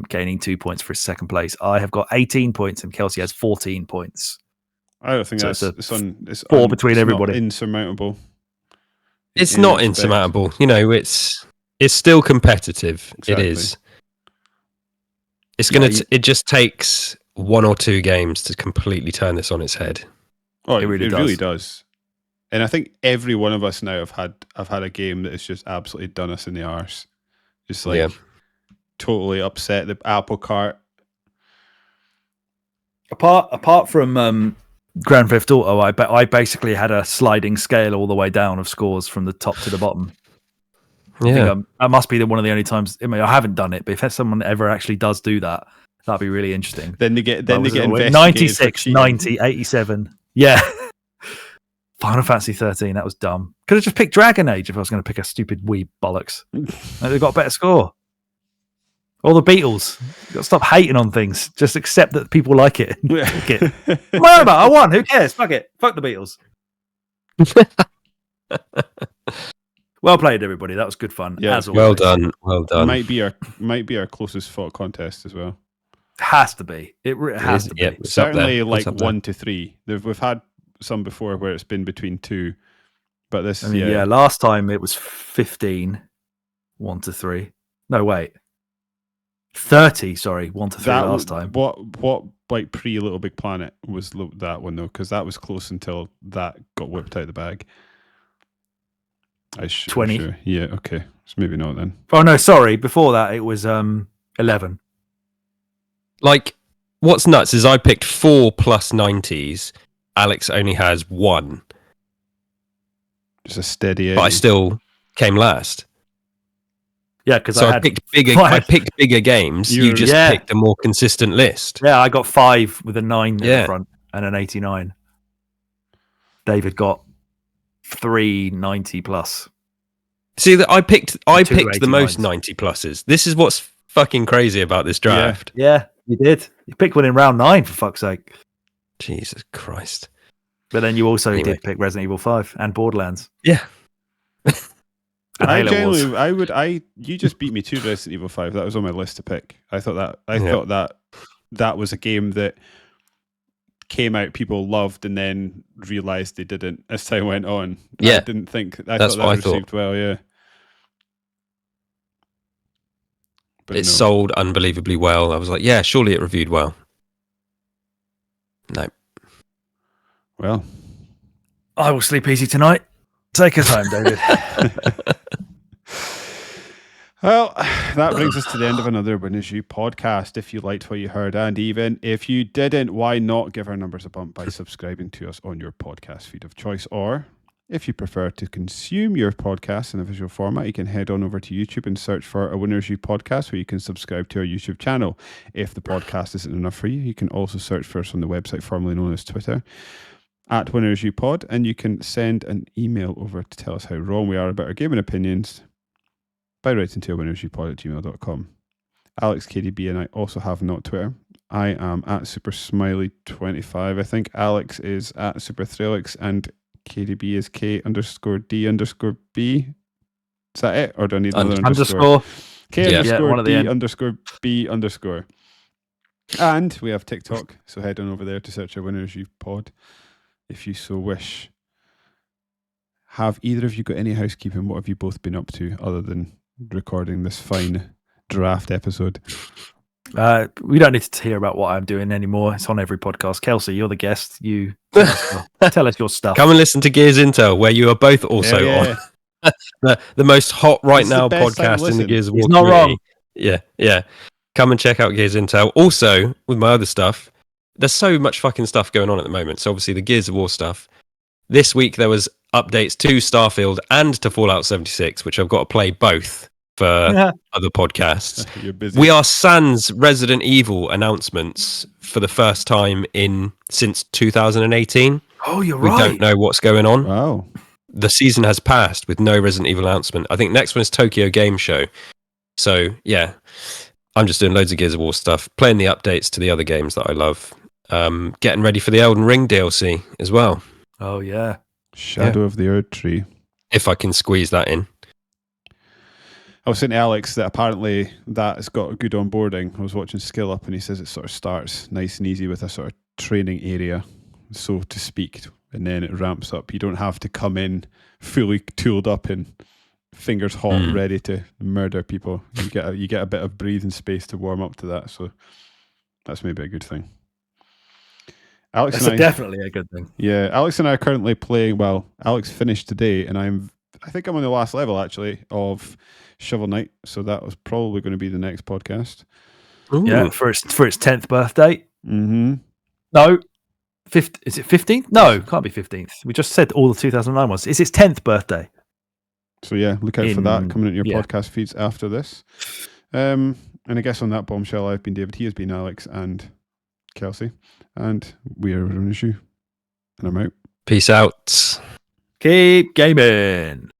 gaining 2 points for his second place. I have got 18 points and Kelsey has 14 points. I don't think So that's it's a it's four between it's not everybody. insurmountable. It's in not respect. insurmountable. You know, it's still competitive. Exactly. It is. It's gonna. It just takes 1 or 2 games to completely turn this on its head. Oh, It really does. And I think every one of us now have had a game that has just absolutely done us in the arse. Just like totally upset the apple cart. Apart from Grand Theft Auto, I basically had a sliding scale all the way down of scores from the top to the bottom. I think that must be one of the only times. I mean, I haven't done it, but if someone ever actually does do that, that'd be really interesting. Then they get investigated 96, 90, 87. Yeah. Final Fantasy 13, that was dumb. Could have just picked Dragon Age if I was going to pick a stupid wee bollocks. They've got a better score. Or the Beatles. You've got to stop hating on things. Just accept that people like it. Fuck it. Whatever, I won. Who cares? Fuck it. Fuck the Beatles. Well played, everybody. That was good fun. Yeah, as always. Well done. Well done. Might be our closest fought contest as well. Has to be. It has to be. Yep, it's Certainly up there. like It's up there. 1 to 3. We've had some before where it's been between 2. But this, I mean, last time it was 15, 1 to 3. No, wait. 30, sorry, 1 to 3 last time. What like pre Little Big Planet was that one though? Because that was close until that got whipped out of the bag. 20. Sure. Yeah, okay. So maybe not then. Oh no, sorry. Before that, it was 11. Like, what's nuts is I picked 4 plus 90s. Alex only has 1, Just a steady. but I still came last. Yeah, because So I picked bigger. I picked bigger games. You just picked a more consistent list. Yeah, I got 5 with a 9 at Yeah. the front and an 89. David got 3 90 plus. See that I picked the most 89s. 90 pluses. This is what's fucking crazy about this draft. Yeah, you did. You picked one in round 9 for fuck's sake. Jesus Christ! But then you also Anyway. did pick Resident Evil 5 and Borderlands. Yeah. And I Halo Wars. genuinely, you just beat me to Resident Evil 5. That was on my list to pick. I thought that was a game that came out, people loved, and then realized they didn't as time went on. Yeah. I didn't think. I That's thought what I that thought. received well. Yeah. But It no. sold unbelievably well. I was like, yeah, surely it reviewed well. No. Well, I will sleep easy tonight. Take us home, David. Well, that brings us to the end of another Winners You podcast. If you liked what you heard, and even if you didn't, why not give our numbers a bump by subscribing to us on your podcast feed of choice? Or if you prefer to consume your podcast in a visual format, you can head on over to YouTube and search for a Winners You podcast, where you can subscribe to our YouTube channel. If the podcast isn't enough for you, you can also search for us on the website formerly known as Twitter, at Winners You Pod, and you can send an email over to tell us how wrong we are about our gaming opinions by writing to winnersupod@gmail.com. Alex, KDB, and I also have not Twitter. I am at SuperSmiley25. I think Alex is at SuperThrillix, and KDB is K_D_B. Is that it? Or do I need another underscore? K_D_B_. And we have TikTok, so head on over there to search our Winners You Pod if you so wish. Have either of you got any housekeeping? What have you both been up to other than recording this fine draft episode? We don't need to hear about what I'm doing anymore. It's on every podcast. Kelsey, you're the guest. You tell us your stuff. Come and listen to Gears Intel, where you are both also on. The most hot right now podcast in the Gears of War He's not community. wrong. Yeah. Come and check out Gears Intel. Also, with my other stuff, there's so much fucking stuff going on at the moment. So obviously the Gears of War stuff. This week there was updates to Starfield and to Fallout 76, which I've got to play both for other podcasts. You're busy. We are sans Resident Evil announcements for the first time since 2018. Oh, you're We right. don't know what's going on. Wow. The season has passed with no Resident Evil announcement. I think next one is Tokyo Game Show. So yeah, I'm just doing loads of Gears of War stuff, playing the updates to the other games that I love, getting ready for the Elden Ring DLC as well. Oh, yeah. Shadow of the Earth Tree. If I can squeeze that in. I was saying to Alex that apparently that's got a good onboarding. I was watching Skill Up, and he says it sort of starts nice and easy with a sort of training area, so to speak, and then it ramps up. You don't have to come in fully tooled up and fingers hot, ready to murder people. You get a bit of breathing space to warm up to that. So that's maybe a good thing. Alex That's definitely a good thing. Yeah, Alex and I are currently playing. Well, Alex finished today, and I think I'm on the last level actually of Shovel Knight. So that was probably going to be the next podcast. Ooh. Yeah, for its 10th birthday. Mm-hmm. No, is it 15th? No, can't be 15th. We just said all the 2009 ones. It's its 10th birthday. So yeah, look out for that coming into your podcast feeds after this. And I guess on that bombshell, I've been David, he has been Alex, and Kelsey, and we are on issue, and I'm out. Peace out. Keep gaming.